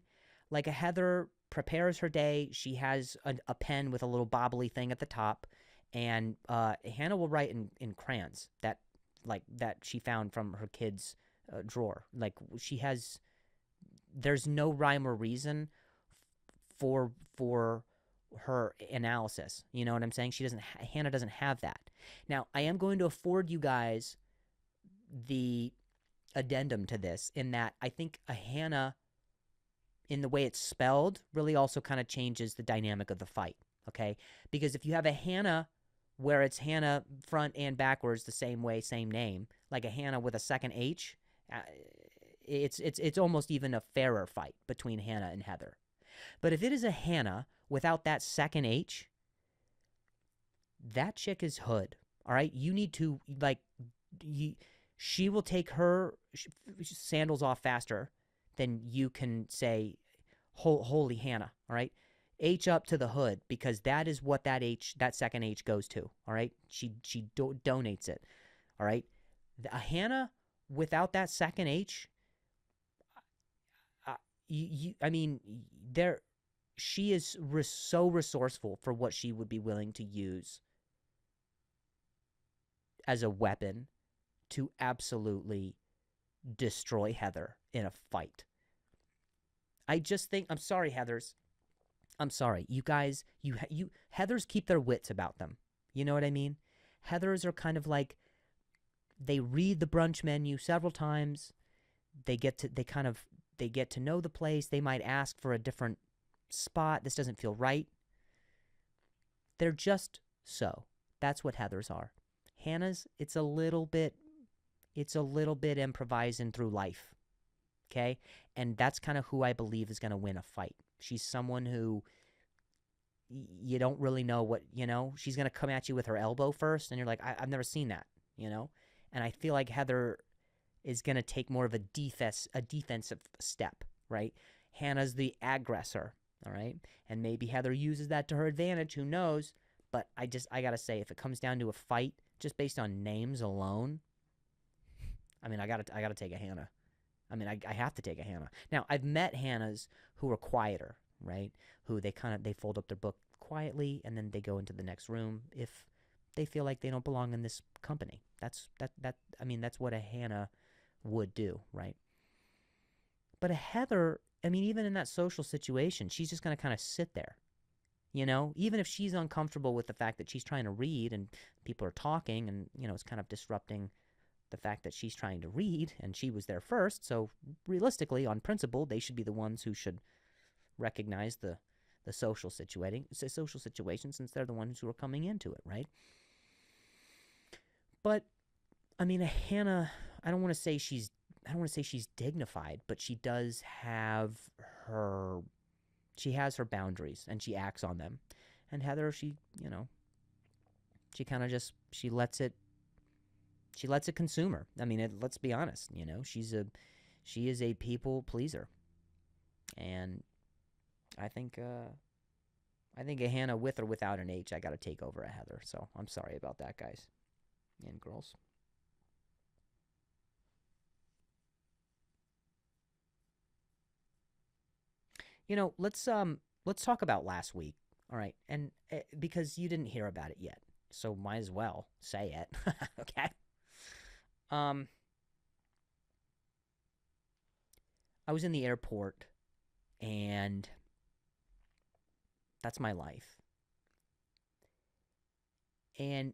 Like a Heather prepares her day. She has a pen with a little bobbly thing at the top, and Hannah will write in crayons that she found from her kid's drawer. Like there's no rhyme or reason for her analysis. You know what I'm saying? Hannah doesn't have that. Now, I am going to afford you guys the addendum to this in that I think a Hannah, in the way it's spelled, really also kind of changes the dynamic of the fight, okay? Because if you have a Hannah where it's Hannah front and backwards the same way, same name, like a Hannah with a second H, it's almost even a fairer fight between Hannah and Heather. But if it is a Hannah without that second H, that chick is hood, all right? You need to, she will take her sandals off faster than you can say, holy Hannah, all right? H up to the hood, because that is what that second H goes to, all right? She donates it, all right? A Hannah without that second H, she is so resourceful for what she would be willing to use as a weapon to absolutely destroy Heather in a fight. I just think, I'm sorry, Heathers. I'm sorry. You guys, Heathers keep their wits about them. You know what I mean? Heathers are kind of like, they read the brunch menu several times. They get to know the place. They might ask for a different spot. This doesn't feel right. They're just so. That's what Heathers are. Hannah's, it's a little bit improvising through life. Okay? And that's kind of who I believe is going to win a fight. She's someone who you don't really know what, she's going to come at you with her elbow first, and you're like, I've never seen that, And I feel like Heather is going to take more of a defensive step, right? Hannah's the aggressor, all right? And maybe Heather uses that to her advantage, who knows? But I got to say, if it comes down to a fight just based on names alone, I got to take a Hannah. I have to take a Hannah. Now, I've met Hannahs who are quieter, right? Who they fold up their book quietly and then they go into the next room if they feel like they don't belong in this company. That's what a Hannah would do, right? But a Heather, I mean, even in that social situation, she's just going to kind of sit there. You know, even if she's uncomfortable with the fact that she's trying to read and people are talking and, you know, it's kind of disrupting the fact that she's trying to read and she was there first. So realistically, on principle, they should be the ones who should recognize the social situation since they're the ones who are coming into it, right? But I mean, Hannah, I don't want to say she's dignified, but she does have her boundaries and she acts on them. And Heather, she kind of just, she lets it consume her. I mean, let's be honest, you know, she is a people pleaser. And I think a Hannah with or without an H, I got to take over a Heather. So I'm sorry about that, guys and girls. You know, let's talk about last week. All right. And because you didn't hear about it yet, so might as well say it. Okay. I was in the airport and that's my life. And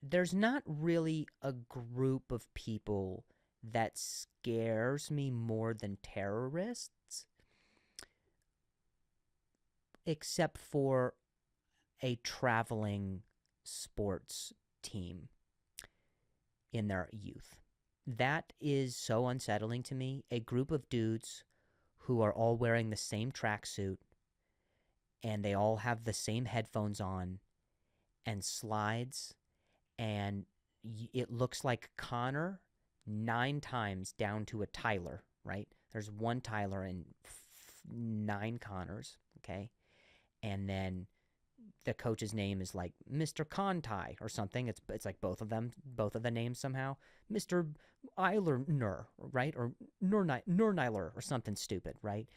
there's not really a group of people that scares me more than terrorists, except for a traveling sports team in their youth. That is so unsettling to me. A group of dudes who are all wearing the same tracksuit and they all have the same headphones on and slides, and it looks like Connor 9 times down to a Tyler, right? There's one Tyler and 9 Connors, okay? And then the coach's name is like Mr. Conti or something. It's like both of the names somehow. Mr. Eiler, right? Or Nurniler or something stupid, right?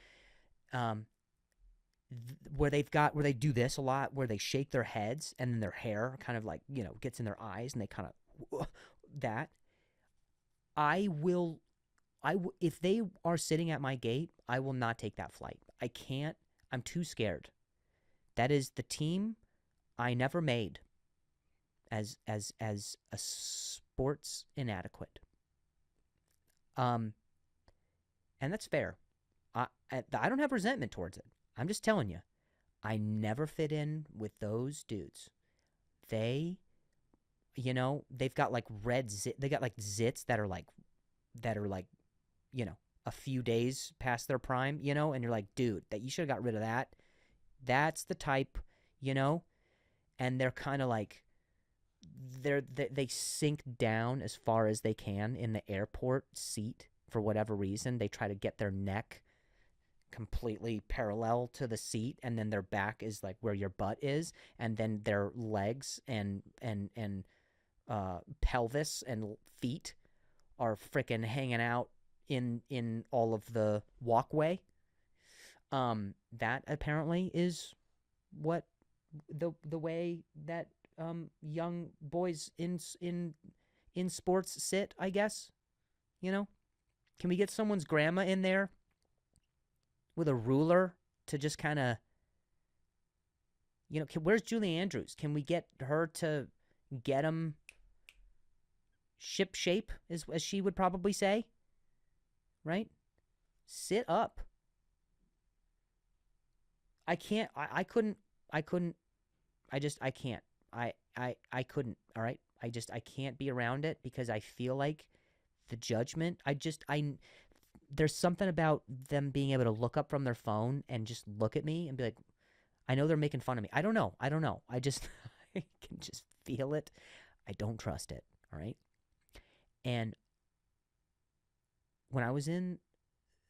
Where they do this a lot, where they shake their heads and then their hair kind of like, you know, gets in their eyes and they kind of that. If they are sitting at my gate, I will not take that flight. I can't. I'm too scared. That is the team I never made as a sports inadequate. And that's fair. I don't have resentment towards it. I'm just telling you, I never fit in with those dudes. They, you know, they've got like they got like zits that are like, you know, a few days past their prime, you know, and you're like, dude, that you should have got rid of that. That's the type, you know, and they're kind of like, they sink down as far as they can in the airport seat for whatever reason. They try to get their neck completely parallel to the seat, and then their back is like where your butt is, and then their legs and pelvis and feet are freaking hanging out in all of the walkway. That apparently is what the way that young boys in sports sit, I guess. You know, can we get someone's grandma in there with a ruler to just kind of, you know, where's Julie Andrews? Can we get her to get him ship shape, as she would probably say, right? Sit up. I can't. I couldn't. I couldn't. I can't. I couldn't. All right. I can't be around it because I feel like the judgment. There's something about them being able to look up from their phone and just look at me and be like, I know they're making fun of me. I don't know. I just, I can just feel it. I don't trust it. All right. And when I was in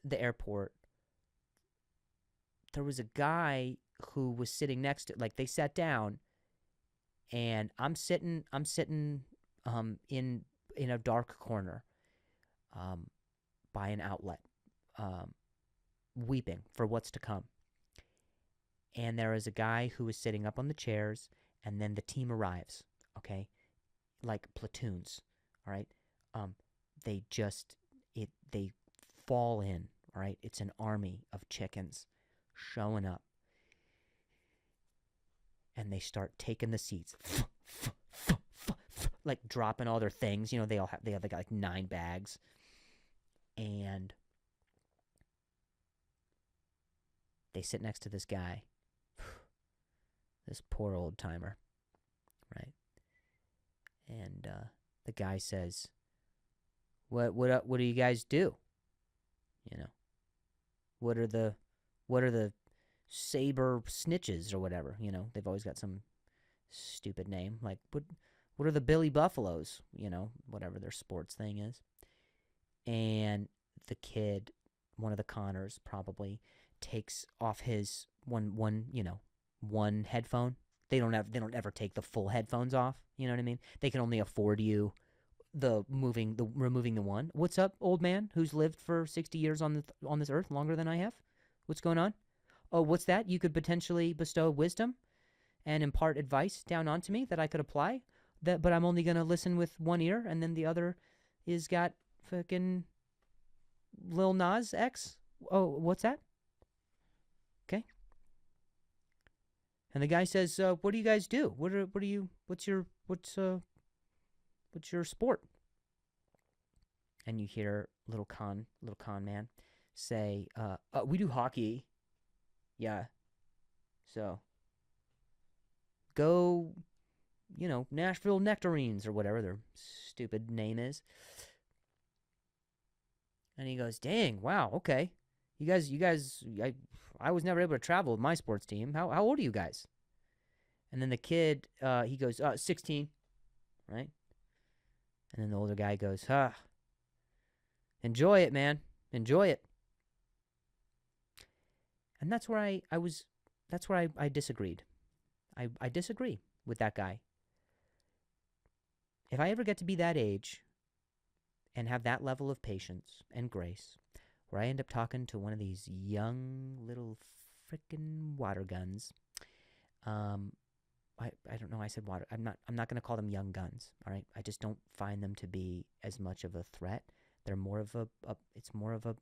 the airport, there was a guy who was sitting next to, like, they sat down, and I'm sitting in a dark corner by an outlet, weeping for what's to come. And there is a guy who is sitting up on the chairs, and then the team arrives, okay? Like platoons, all right? They fall in all right? It's an army of chickens showing up. And they start taking the seats, like dropping all their things. You know, they got like 9 bags. And they sit next to this guy, this poor old timer, right? And the guy says, what do you guys do? You know, what are the saber snitches or whatever? You know, they've always got some stupid name. Like, what are the Billy Buffaloes? You know, whatever their sports thing is. And the kid, one of the Connors, probably takes off his one headphone. They don't ever take the full headphones off. You know what I mean? They can only afford you removing the one. What's up, old man who's lived for 60 years on this earth, longer than I have? What's going on? Oh, what's that? You could potentially bestow wisdom and impart advice down onto me that I could apply. But I'm only gonna listen with one ear, and then the other is got fucking Lil Nas X. Oh, what's that? Okay. And the guy says, "What do you guys do? What's your sport?" And you hear little con man say, "We do hockey. Yeah. So go, Nashville Nectarines," or whatever their stupid name is. And he goes, "Dang, wow, okay. You guys, I was never able to travel with my sports team. How old are you guys?" And then the kid, he goes, 16, right? And then the older guy goes, enjoy it, man. Enjoy it. And that's where I disagreed. I disagree with that guy. If I ever get to be that age and have that level of patience and grace, where I end up talking to one of these young little frickin' water guns, I don't know. I said water. I'm not going to call them young guns. All right. I just don't find them to be as much of a threat. They're more of it's more of a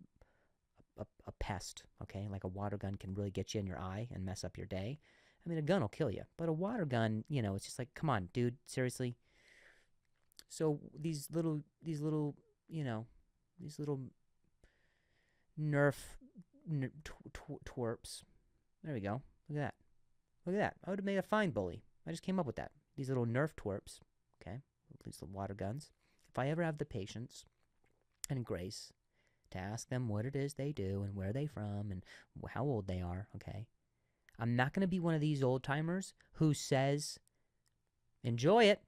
pest. Okay. Like a water gun can really get you in your eye and mess up your day. I mean, a gun will kill you, but a water gun, it's just like, come on, dude, seriously. So these little Nerf twerps. There we go. Look at that. Look at that. I would have made a fine bully. I just came up with that. These little Nerf twerps, okay? These little water guns. If I ever have the patience and grace to ask them what it is they do and where they from and how old they are, okay? I'm not going to be one of these old timers who says, enjoy it.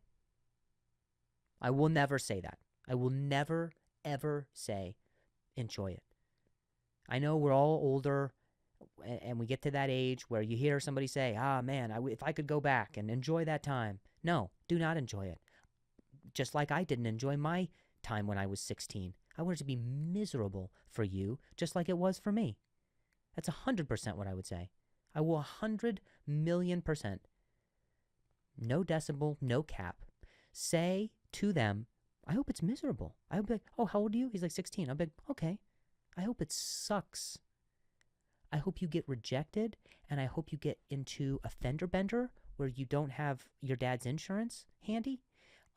I will never say that. I will never, ever say, enjoy it. I know we're all older, and we get to that age where you hear somebody say, man, if I could go back and enjoy that time. No, do not enjoy it. Just like I didn't enjoy my time when I was 16. I want it to be miserable for you, just like it was for me. That's 100% what I would say. I will 100 million %. No decibel, no cap. Say to them, I hope it's miserable. I would be like, oh, how old are you? He's like 16. I'll be like, okay. I hope it sucks. I hope you get rejected, and I hope you get into a fender bender where you don't have your dad's insurance handy.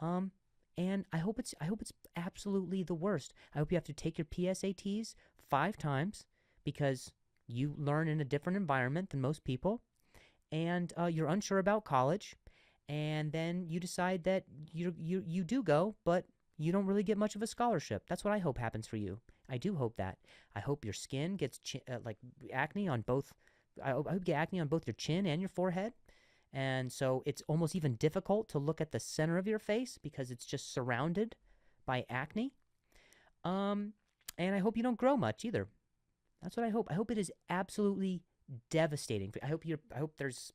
And I hope it's absolutely the worst. I hope you have to take your PSATs 5 times because you learn in a different environment than most people, and you're unsure about college, and then you decide that you do go, but you don't really get much of a scholarship. That's what I hope happens for you. I do hope that. I hope your skin gets like acne on both. I hope you get acne on both your chin and your forehead. And so it's almost even difficult to look at the center of your face because it's just surrounded by acne. And I hope you don't grow much either. That's what I hope. I hope it is absolutely devastating. I hope there's,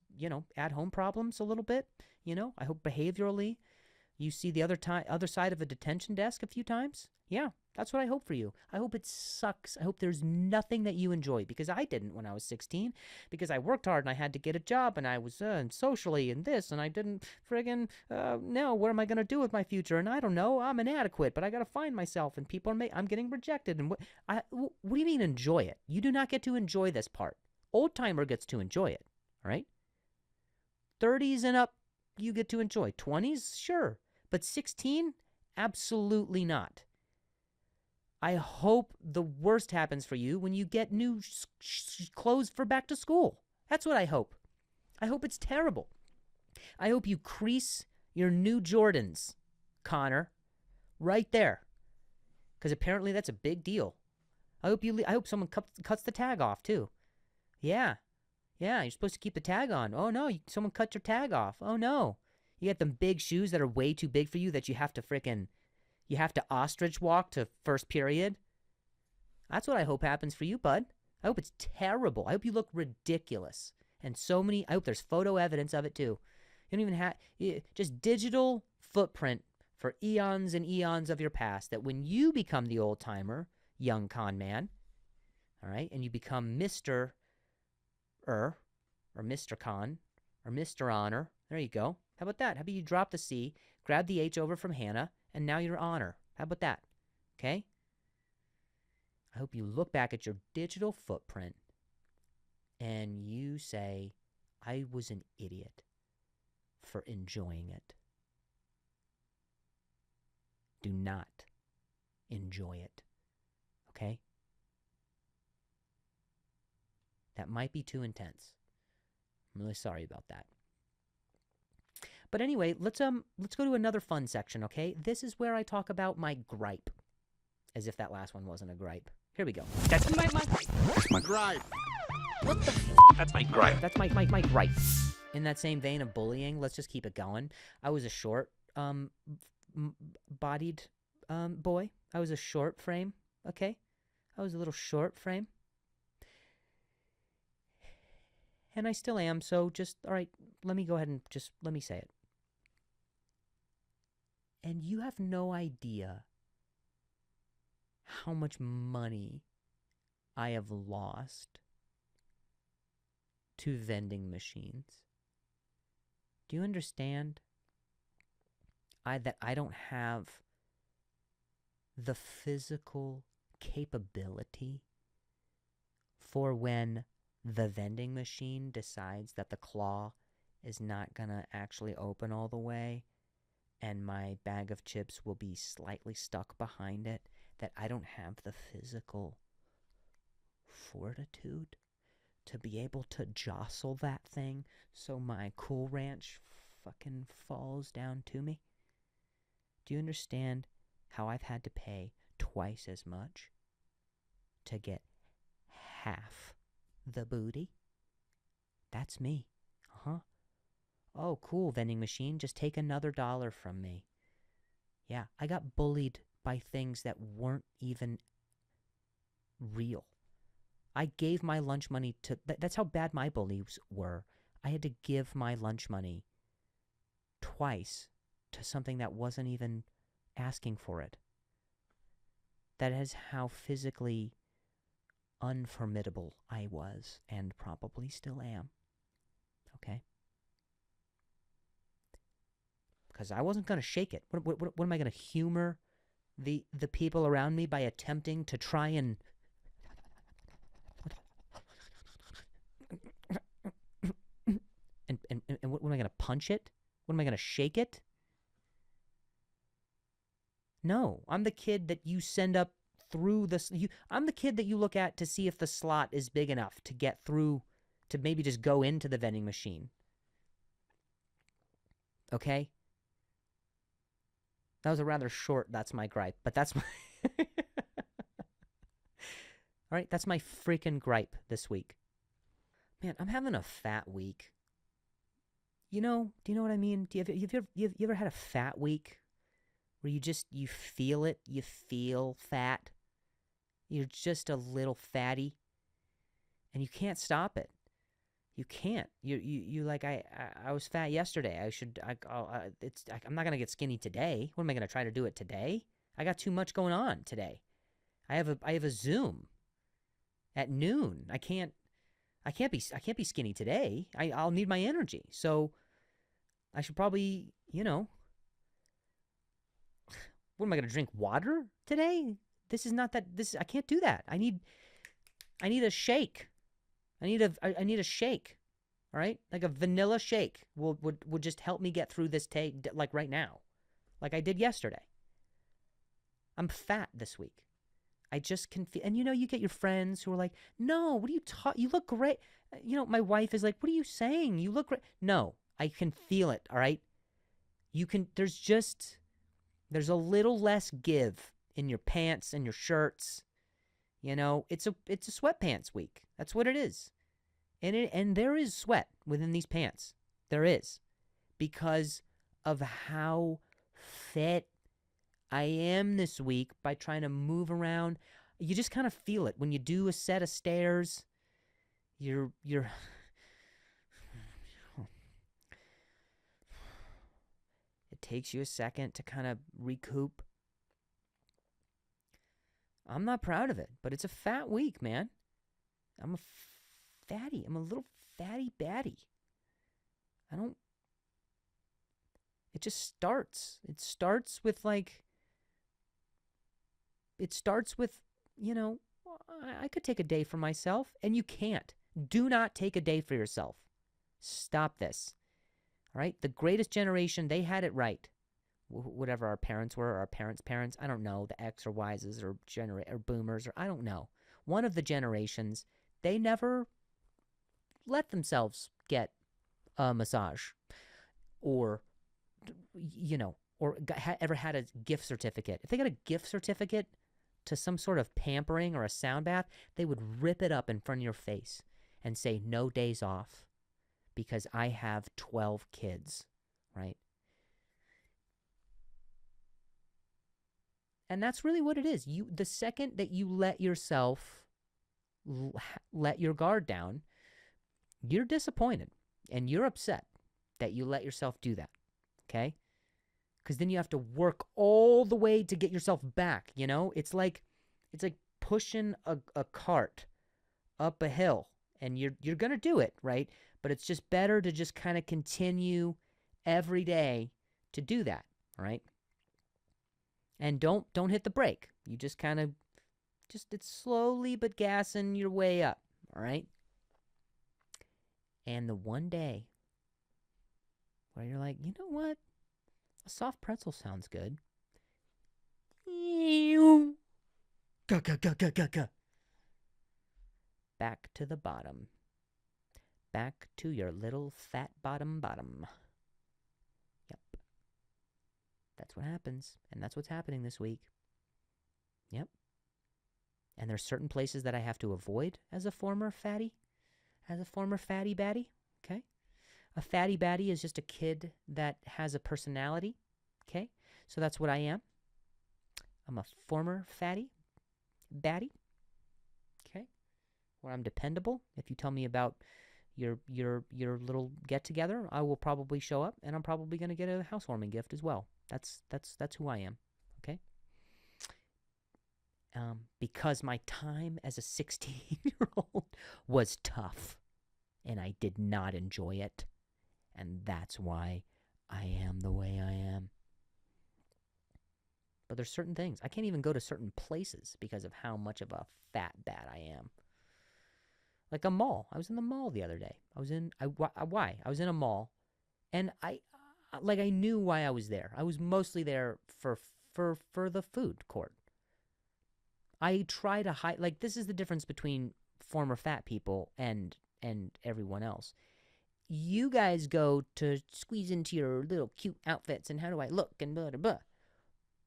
at-home problems a little bit, I hope behaviorally, You see the other side of a detention desk a few times? Yeah, that's what I hope for you. I hope it sucks. I hope there's nothing that you enjoy, because I didn't when I was 16, because I worked hard and I had to get a job and I was and socially and this, and I didn't friggin' know what am I going to do with my future, and I don't know, I'm inadequate, but I got to find myself, and I'm getting rejected. And what do you mean enjoy it? You do not get to enjoy this part. Old timer gets to enjoy it, all right? 30s and up, you get to enjoy. 20s, sure. But 16, absolutely not. I hope the worst happens for you when you get new clothes for back to school. That's what I hope. I hope it's terrible. I hope you crease your new Jordans, Connor, right there, because apparently that's a big deal. I hope someone cuts the tag off too. Yeah, you're supposed to keep the tag on. Oh no, someone cut your tag off. Oh no, you got them big shoes that are way too big for you that you have to ostrich walk to first period. That's what I hope happens for you, bud. I hope it's terrible. I hope you look ridiculous. And I hope there's photo evidence of it too. You don't even have, just digital footprint for eons and eons of your past, that when you become the old timer, young con man, all right, and you become Mr. or Mr. Con, or Mr. Honor, there you go. How about that? How about you drop the C, grab the H over from Hannah, and now you're Honor. How about that? Okay? I hope you look back at your digital footprint and you say, I was an idiot for enjoying it. Do not enjoy it. Okay? That might be too intense. I'm really sorry about that. But anyway, let's go to another fun section, okay? This is where I talk about my gripe. As if that last one wasn't a gripe. Here we go. That's my gripe. What the That's my gripe. That's my gripe. In that same vein of bullying, let's just keep it going. I was a short bodied boy. I was a short frame, okay? I was a little short frame. And I still am, so just, all right, let me go ahead and just, let me say it. And you have no idea how much money I have lost to vending machines. Do you understand that I don't have the physical capability for when the vending machine decides that the claw is not going to actually open all the way and my bag of chips will be slightly stuck behind it, that I don't have the physical fortitude to be able to jostle that thing so my Cool Ranch fucking falls down to me? Do you understand how I've had to pay twice as much to get half the booty? That's me. Uh-huh. Oh, cool, vending machine. Just take another $1 from me. Yeah, I got bullied by things that weren't even real. I gave my lunch money to... That's how bad my bullies were. I had to give my lunch money twice to something that wasn't even asking for it. That is how physically unformidable I was, and probably still am. Okay? Because I wasn't going to shake it. What am I going to humor the people around me by attempting to try and... And what am I going to punch it? What am I going to shake it? No, I'm the kid that you send up through this. I'm the kid that you look at to see if the slot is big enough to get through, to maybe just go into the vending machine. Okay? That was a rather short, that's my gripe, but that's my... All right, that's my freaking gripe this week. Man, I'm having a fat week. You know, do you know what I mean? You ever had a fat week where you feel it, you feel fat? You're just a little fatty, and you can't stop it. You can't. You like I was fat yesterday. I'm not gonna get skinny today. What am I gonna try to do it today? I got too much going on today. I have a Zoom at noon. I can't be skinny today. I'll need my energy. So I should probably, what am I gonna drink water today? I can't do that. I need a shake. I need a shake. All right? Like a vanilla shake would just help me get through this like right now. Like I did yesterday. I'm fat this week. I just can feel, and you get your friends who are like, "No, what are you talking? You look great." My wife is like, "What are you saying? You look great." No, I can feel it, all right? There's a little less give in your pants and your shirts. It's a sweatpants week. That's what it is. And there is sweat within these pants. There is. Because of how fit I am this week by trying to move around. You just kind of feel it. When you do a set of stairs, you're it takes you a second to kind of recoup. I'm not proud of it, but it's a fat week, man. I'm a fatty. I'm a little fatty batty. It just starts. It starts with I could take a day for myself, and you can't. Do not take a day for yourself. Stop this. All right? The greatest generation, they had it right. Whatever our parents were, or our parents' parents, I don't know, the X or Y's or boomers, or I don't know. One of the generations, they never let themselves get a massage or, ever had a gift certificate. If they got a gift certificate to some sort of pampering or a sound bath, they would rip it up in front of your face and say, "No days off because I have 12 kids," right? And that's really what it is. The second that you let yourself let your guard down, you're disappointed and you're upset that you let yourself do that, okay? Because then you have to work all the way to get yourself back, It's like pushing a cart up a hill, and you're going to do it, right? But it's just better to just kind of continue every day to do that, all right? And don't hit the brake. You just kind of it's slowly but gassing your way up, all right? And the one day where you're like, "You know what? A soft pretzel sounds good." Back to the bottom. Back to your little fat bottom. Yep. That's what happens. And that's what's happening this week. Yep. And there's certain places that I have to avoid as a former fatty batty. Okay? A fatty batty is just a kid that has a personality. Okay? So that's what I am. I'm a former fatty batty. Okay? Where I'm dependable. If you tell me about your little get together, I will probably show up, and I'm probably going to get a housewarming gift as well. That's who I am. Okay? Because my time as a 16-year-old was tough, and I did not enjoy it, and that's why I am the way I am. But there's certain things. I can't even go to certain places because of how much of a fat bat I am. Like a mall. I was in the mall the other day. Why? I was in a mall, and I knew why I was there. I was mostly there for the food court. I try to hide. Like, this is the difference between former fat people and everyone else. You guys go to squeeze into your little cute outfits and how do I look and blah, blah, blah.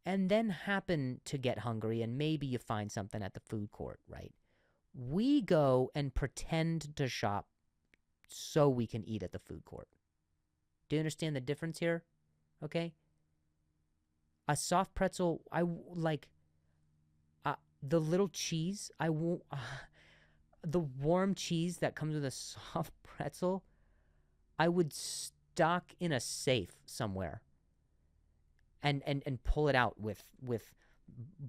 And then happen to get hungry and maybe you find something at the food court, right? We go and pretend to shop so we can eat at the food court. Do you understand the difference here? Okay? A soft pretzel, I like the little cheese. I won't. the warm cheese that comes with a soft pretzel, I would stock in a safe somewhere and pull it out with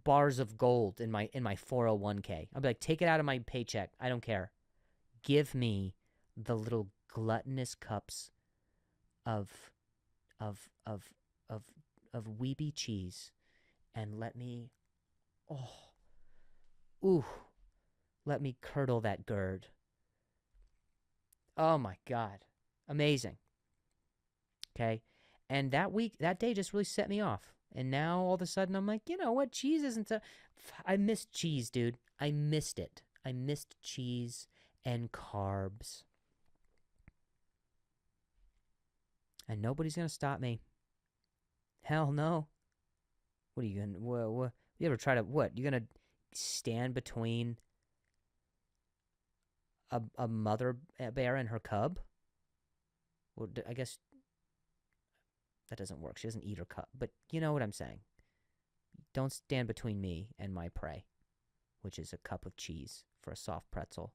bars of gold in my 401k. I'll be like, take it out of my paycheck. I don't care. Give me the little gluttonous cups of weeby cheese, and let me let me curdle that gourd. Oh my God. Amazing. Okay. And that day just really set me off. And now all of a sudden I'm like, you know what? Cheese isn't I missed cheese, dude. I missed it. I missed cheese and carbs. And nobody's going to stop me. Hell no. What are you going to, what? You ever try to, what? You're going to stand between a mother bear and her cub? Well, I guess that doesn't work. She doesn't eat her cub. But you know what I'm saying. Don't stand between me and my prey, which is a cup of cheese for a soft pretzel,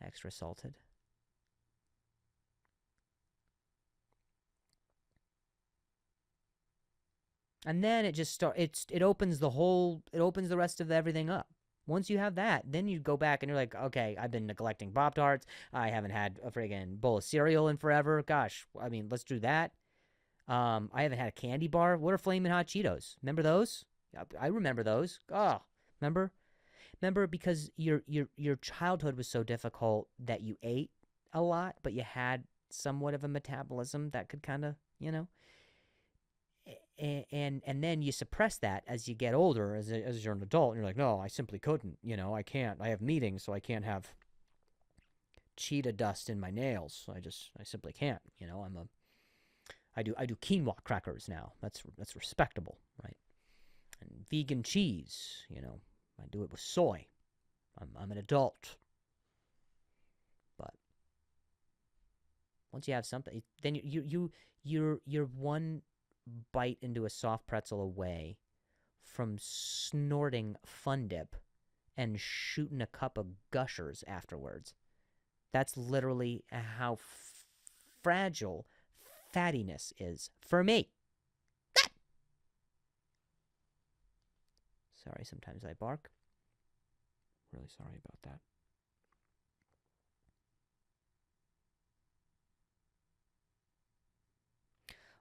extra salted. And then it just it opens the rest of everything up. Once you have that, then you go back and you're like, okay, I've been neglecting Pop-Tarts. I haven't had a friggin' bowl of cereal in forever. Gosh, I mean, let's do that. I haven't had a candy bar. What are Flamin' Hot Cheetos? Remember those? I remember those. Oh, remember because your childhood was so difficult that you ate a lot, but you had somewhat of a metabolism that could kind of, you know. And then you suppress that as you get older, as you're an adult, and you're like, no, I simply couldn't, you know, I can't. I have meetings, so I can't have cheetah dust in my nails. I simply can't, you know. I do quinoa crackers now. That's respectable, right? And vegan cheese, you know, I do it with soy. I'm an adult. But once you have something, then you're one bite into a soft pretzel away from snorting Fun Dip and shooting a cup of Gushers afterwards. That's literally how fragile fattiness is for me. Sorry, sometimes I bark. Really sorry about that.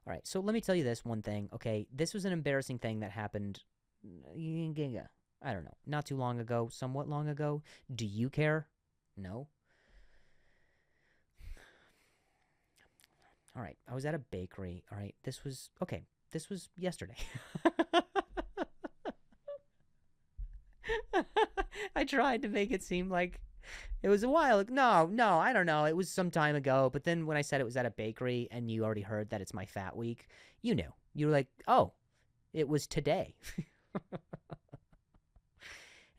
All right, so let me tell you this one thing, okay? This was an embarrassing thing that happened, I don't know, not too long ago, somewhat long ago. Do you care? No? All right, I was at a bakery, all right? This was yesterday. I tried to make it seem like it was a while. No, I don't know. It was some time ago. But then when I said it was at a bakery and you already heard that it's my fat week, you knew. You were like, oh, it was today.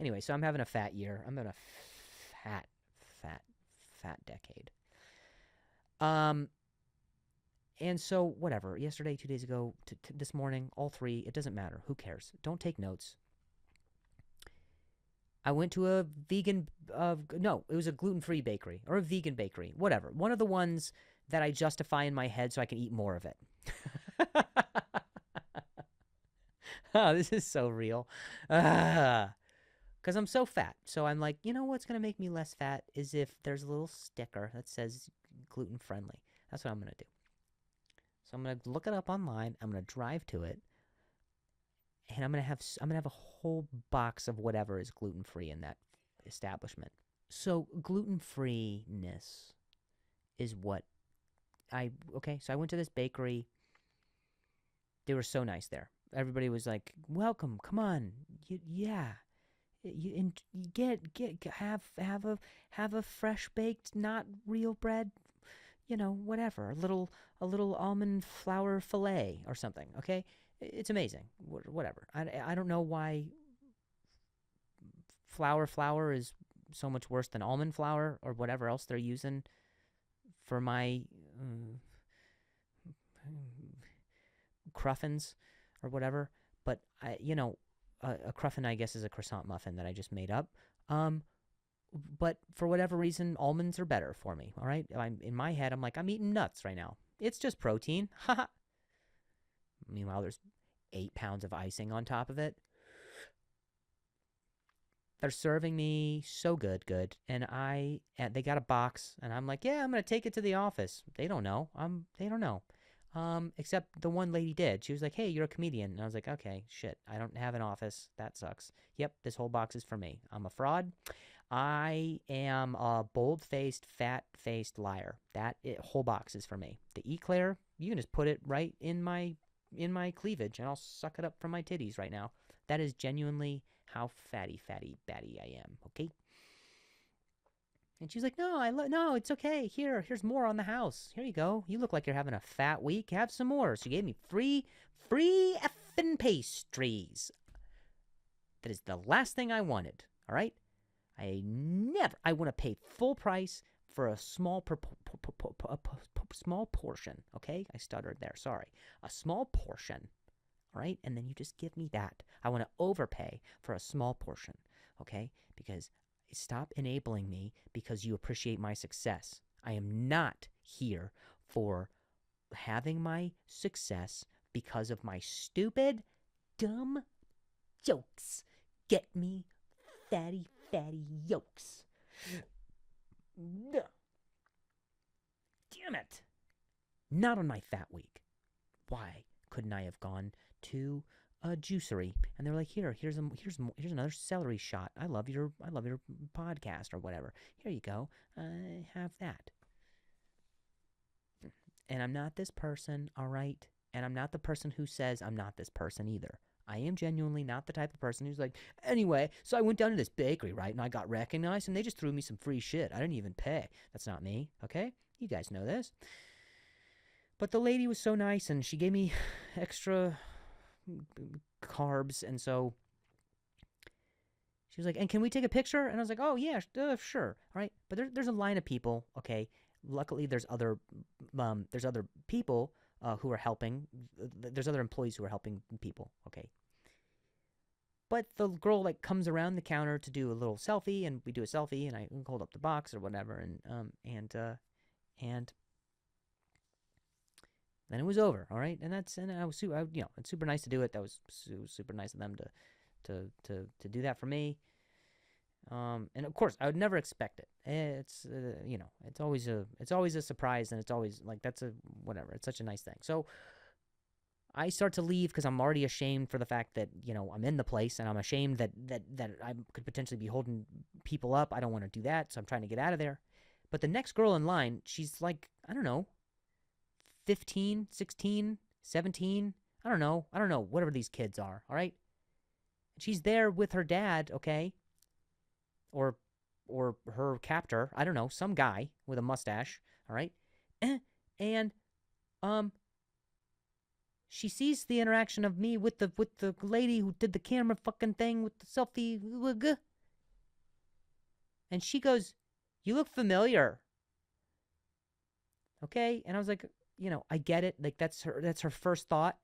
Anyway, so I'm having a fat year. I'm having a fat decade. And so whatever. Yesterday, 2 days ago, this morning, all three. It doesn't matter. Who cares? Don't take notes. I went to a vegan, no, it was a gluten-free bakery or a vegan bakery, whatever. One of the ones that I justify in my head so I can eat more of it. Oh, this is so real. Because I'm so fat. So I'm like, you know what's going to make me less fat is if there's a little sticker that says gluten-friendly. That's what I'm going to do. So I'm going to look it up online. I'm going to drive to it. And I'm gonna have a whole box of whatever is gluten-free in that establishment. So gluten-freeness is what so I went to this bakery. They were so nice there. Everybody was like, welcome, come on. Have a fresh baked, not real bread, you know, whatever. A little almond flour fillet or something, okay? It's amazing. Whatever. I don't know why flour is so much worse than almond flour or whatever else they're using for my cruffins or whatever. But a cruffin, I guess, is a croissant muffin that I just made up. but for whatever reason, almonds are better for me. All right. In my head, I'm like, I'm eating nuts right now. It's just protein. Meanwhile, there's 8 pounds of icing on top of it. They're serving me so good. And they got a box, and I'm like, yeah, I'm going to take it to the office. They don't know. They don't know. Except the one lady did. She was like, hey, you're a comedian. And I was like, okay, shit, I don't have an office. That sucks. Yep, this whole box is for me. I'm a fraud. I am a bold-faced, fat-faced liar. Whole box is for me. The eclair, you can just put it right in my cleavage, and I'll suck it up from my titties right now. That is genuinely how fatty batty I am, okay? And she's like, no, it's okay. Here's more on the house. Here you go. You look like you're having a fat week. Have some more. She gave me free effing pastries. That is the last thing I wanted, all right? I want to pay full price for a small portion, okay? I stuttered there, sorry. A small portion, all right? And then you just give me that. I want to overpay for a small portion, okay? Because stop enabling me because you appreciate my success. I am not here for having my success because of my stupid, dumb jokes. Get me fatty yolks. Damn it. Not on my fat week. Why couldn't I have gone to a juicery? And they're like, here's another celery shot. I love your podcast or whatever. Here you go. Have that. And I'm not this person, all right? And I'm not the person who says I'm not this person either. I am genuinely not the type of person who's like, anyway, so I went down to this bakery, right? And I got recognized and they just threw me some free shit. I didn't even pay. That's not me, okay? You guys know this. But the lady was so nice and she gave me extra carbs. And so she was like, and can we take a picture? And I was like, oh, yeah, sure. All right. But there's a line of people, okay? Luckily, there's other people who are helping. There's other employees who are helping people, okay? But the girl like comes around the counter to do a little selfie, and we do a selfie, and I hold up the box or whatever, and then it was over, all right. And I was it's super nice to do it. That was super nice of them to do that for me. And of course, I would never expect it. It's it's always a surprise, and it's always like that's a whatever. It's such a nice thing. So I start to leave because I'm already ashamed for the fact that I'm in the place, and I'm ashamed that I could potentially be holding people up. I don't want to do that, so I'm trying to get out of there. But the next girl in line, she's like, I don't know, 15, 16, 17. I don't know, whatever these kids are. All right, she's there with her dad, okay. Or her captor, I don't know, some guy with a mustache, all right? And she sees the interaction of me with the lady who did the camera fucking thing with the selfie. And she goes, "You look familiar." Okay? And I was like, I get it. Like that's her first thought.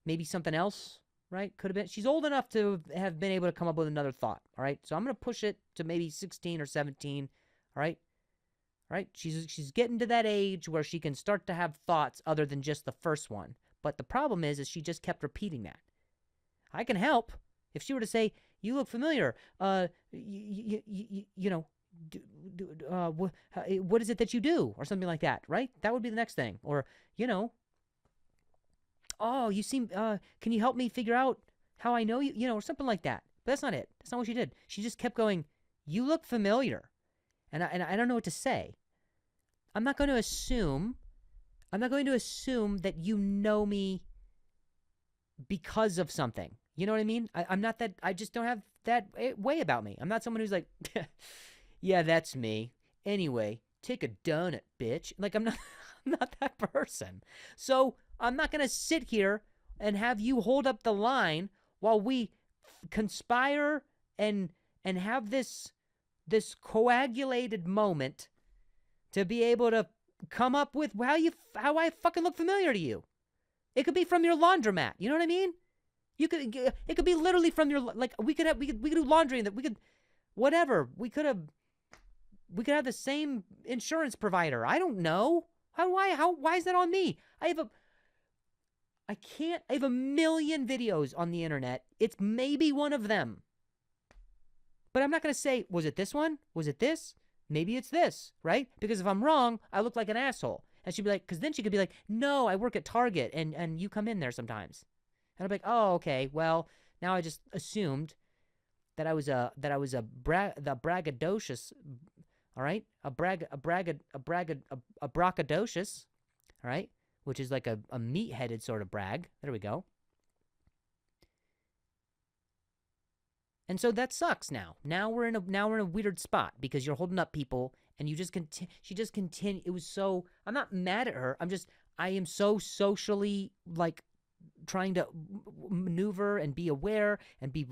Maybe something else. Right? Could have been. She's old enough to have been able to come up with another thought. All right? So I'm going to push it to maybe 16 or 17. All right? All right? She's getting to that age where she can start to have thoughts other than just the first one. But the problem is she just kept repeating that. I can help. If she were to say, "You look familiar. What is it that you do?" or something like that, right? That would be the next thing. Or, "Oh, you seem, can you help me figure out how I know you?" or something like that. But that's not it. That's not what she did. She just kept going, "You look familiar." And I don't know what to say. I'm not going to assume that you know me because of something. You know what I mean? I'm not that, I just don't have that way about me. I'm not someone who's like, "Yeah, that's me. Anyway, take a donut, bitch." Like, I'm not that person. So I'm not going to sit here and have you hold up the line while we conspire and have this coagulated moment to be able to come up with how I fucking look familiar to you. It could be from your laundromat. You know what I mean? It could be literally from your, like, we could do laundry, and that Whatever. We could have the same insurance provider. I don't know. Why is that on me? I have a million videos on the internet. It's maybe one of them. But I'm not going to say, was it this one? Was it this? Maybe it's this, right? Because if I'm wrong, I look like an asshole. And she'd be like, because then she could be like, no, I work at Target and you come in there sometimes. And I'd be like, oh, okay. Well, now I just assumed that I was the braggadocious, all right? A braggadocious, all right? Which is like a meat-headed sort of brag. There we go. And so that sucks now. Now we're in a weird spot because you're holding up people and you just she just continue. It was so, I'm not mad at her. I am so socially like trying to maneuver and be aware and be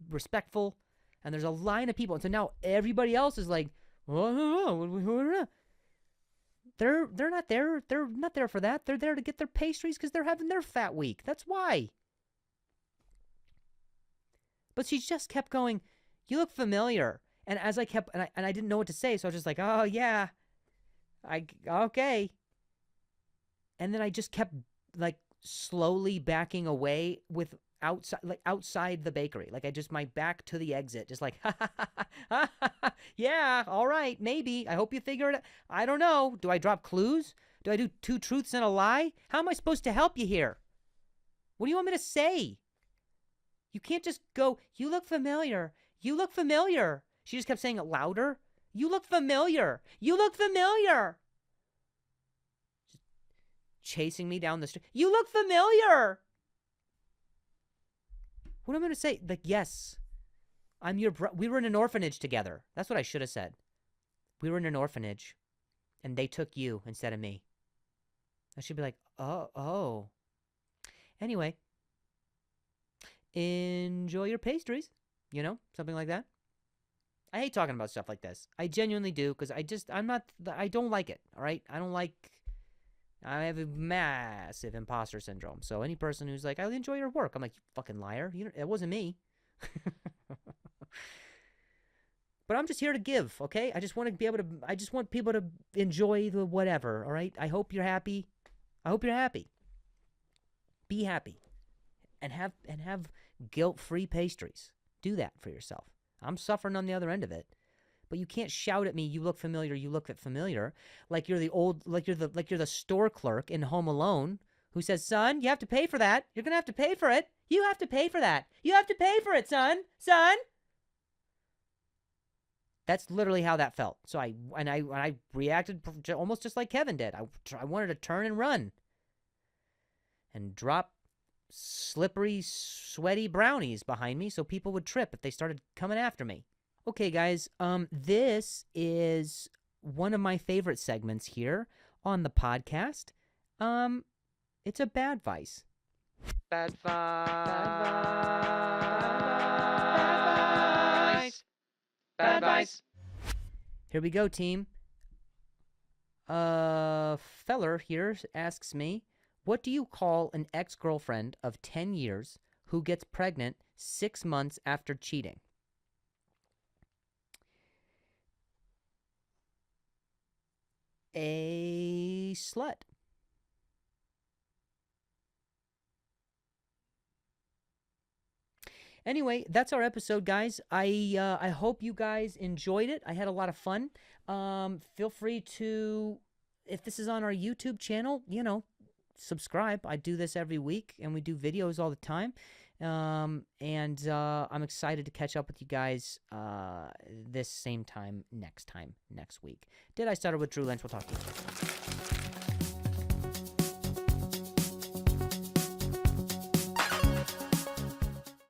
respectful. And there's a line of people. And so now everybody else is like, they're not there. They're not there for that. They're there to get their pastries because they're having their fat week. That's why. But she just kept going, you look familiar. And as I kept, and I didn't know what to say, so I was just like, oh, yeah. Okay. And then I just kept, like, slowly backing away with outside the bakery. Like, my back to the exit, just like, yeah, all right, maybe. I hope you figure it out. I don't know. Do I drop clues? Do I do 2 truths and a lie? How am I supposed to help you here? What do you want me to say? You can't just go, you look familiar. You look familiar. She just kept saying it louder. You look familiar. You look familiar. Just chasing me down the street. You look familiar. What am I going to say? Like, yes, I'm your we were in an orphanage together. That's what I should have said. We were in an orphanage, and they took you instead of me. I should be like, oh. Anyway. Enjoy your pastries, something like that. I hate talking about stuff like this. I genuinely do, because I don't like it, all right? I have a massive imposter syndrome. So any person who's like, I enjoy your work, I'm like, you fucking liar. It wasn't me. But I'm just here to give, okay? I just want people to enjoy the whatever, all right? I hope you're happy. Be happy. And have guilt-free pastries. Do that for yourself. I'm suffering on the other end of it. But you can't shout at me, you look familiar, you look familiar, like you're the store clerk in Home Alone who says, son, you have to pay for that. You're gonna have to pay for it. You have to pay for that. You have to pay for it, son. That's literally how that felt. So I reacted almost just like Kevin did. I wanted to turn and run. And drop slippery, sweaty brownies behind me so people would trip if they started coming after me. Okay, guys, this is one of my favorite segments here on the podcast. It's a bad vice. Bad vice. Bad vice. Here we go, team. Feller here asks me, what do you call an ex-girlfriend of 10 years who gets pregnant 6 months after cheating? A slut. Anyway, that's our episode, guys. I hope you guys enjoyed it. I had a lot of fun. Feel free to, if this is on our YouTube channel, subscribe. I do this every week, and we do videos all the time. I'm excited to catch up with you guys this same time next week. Did I Stutter with Drew Lynch? We'll talk to you.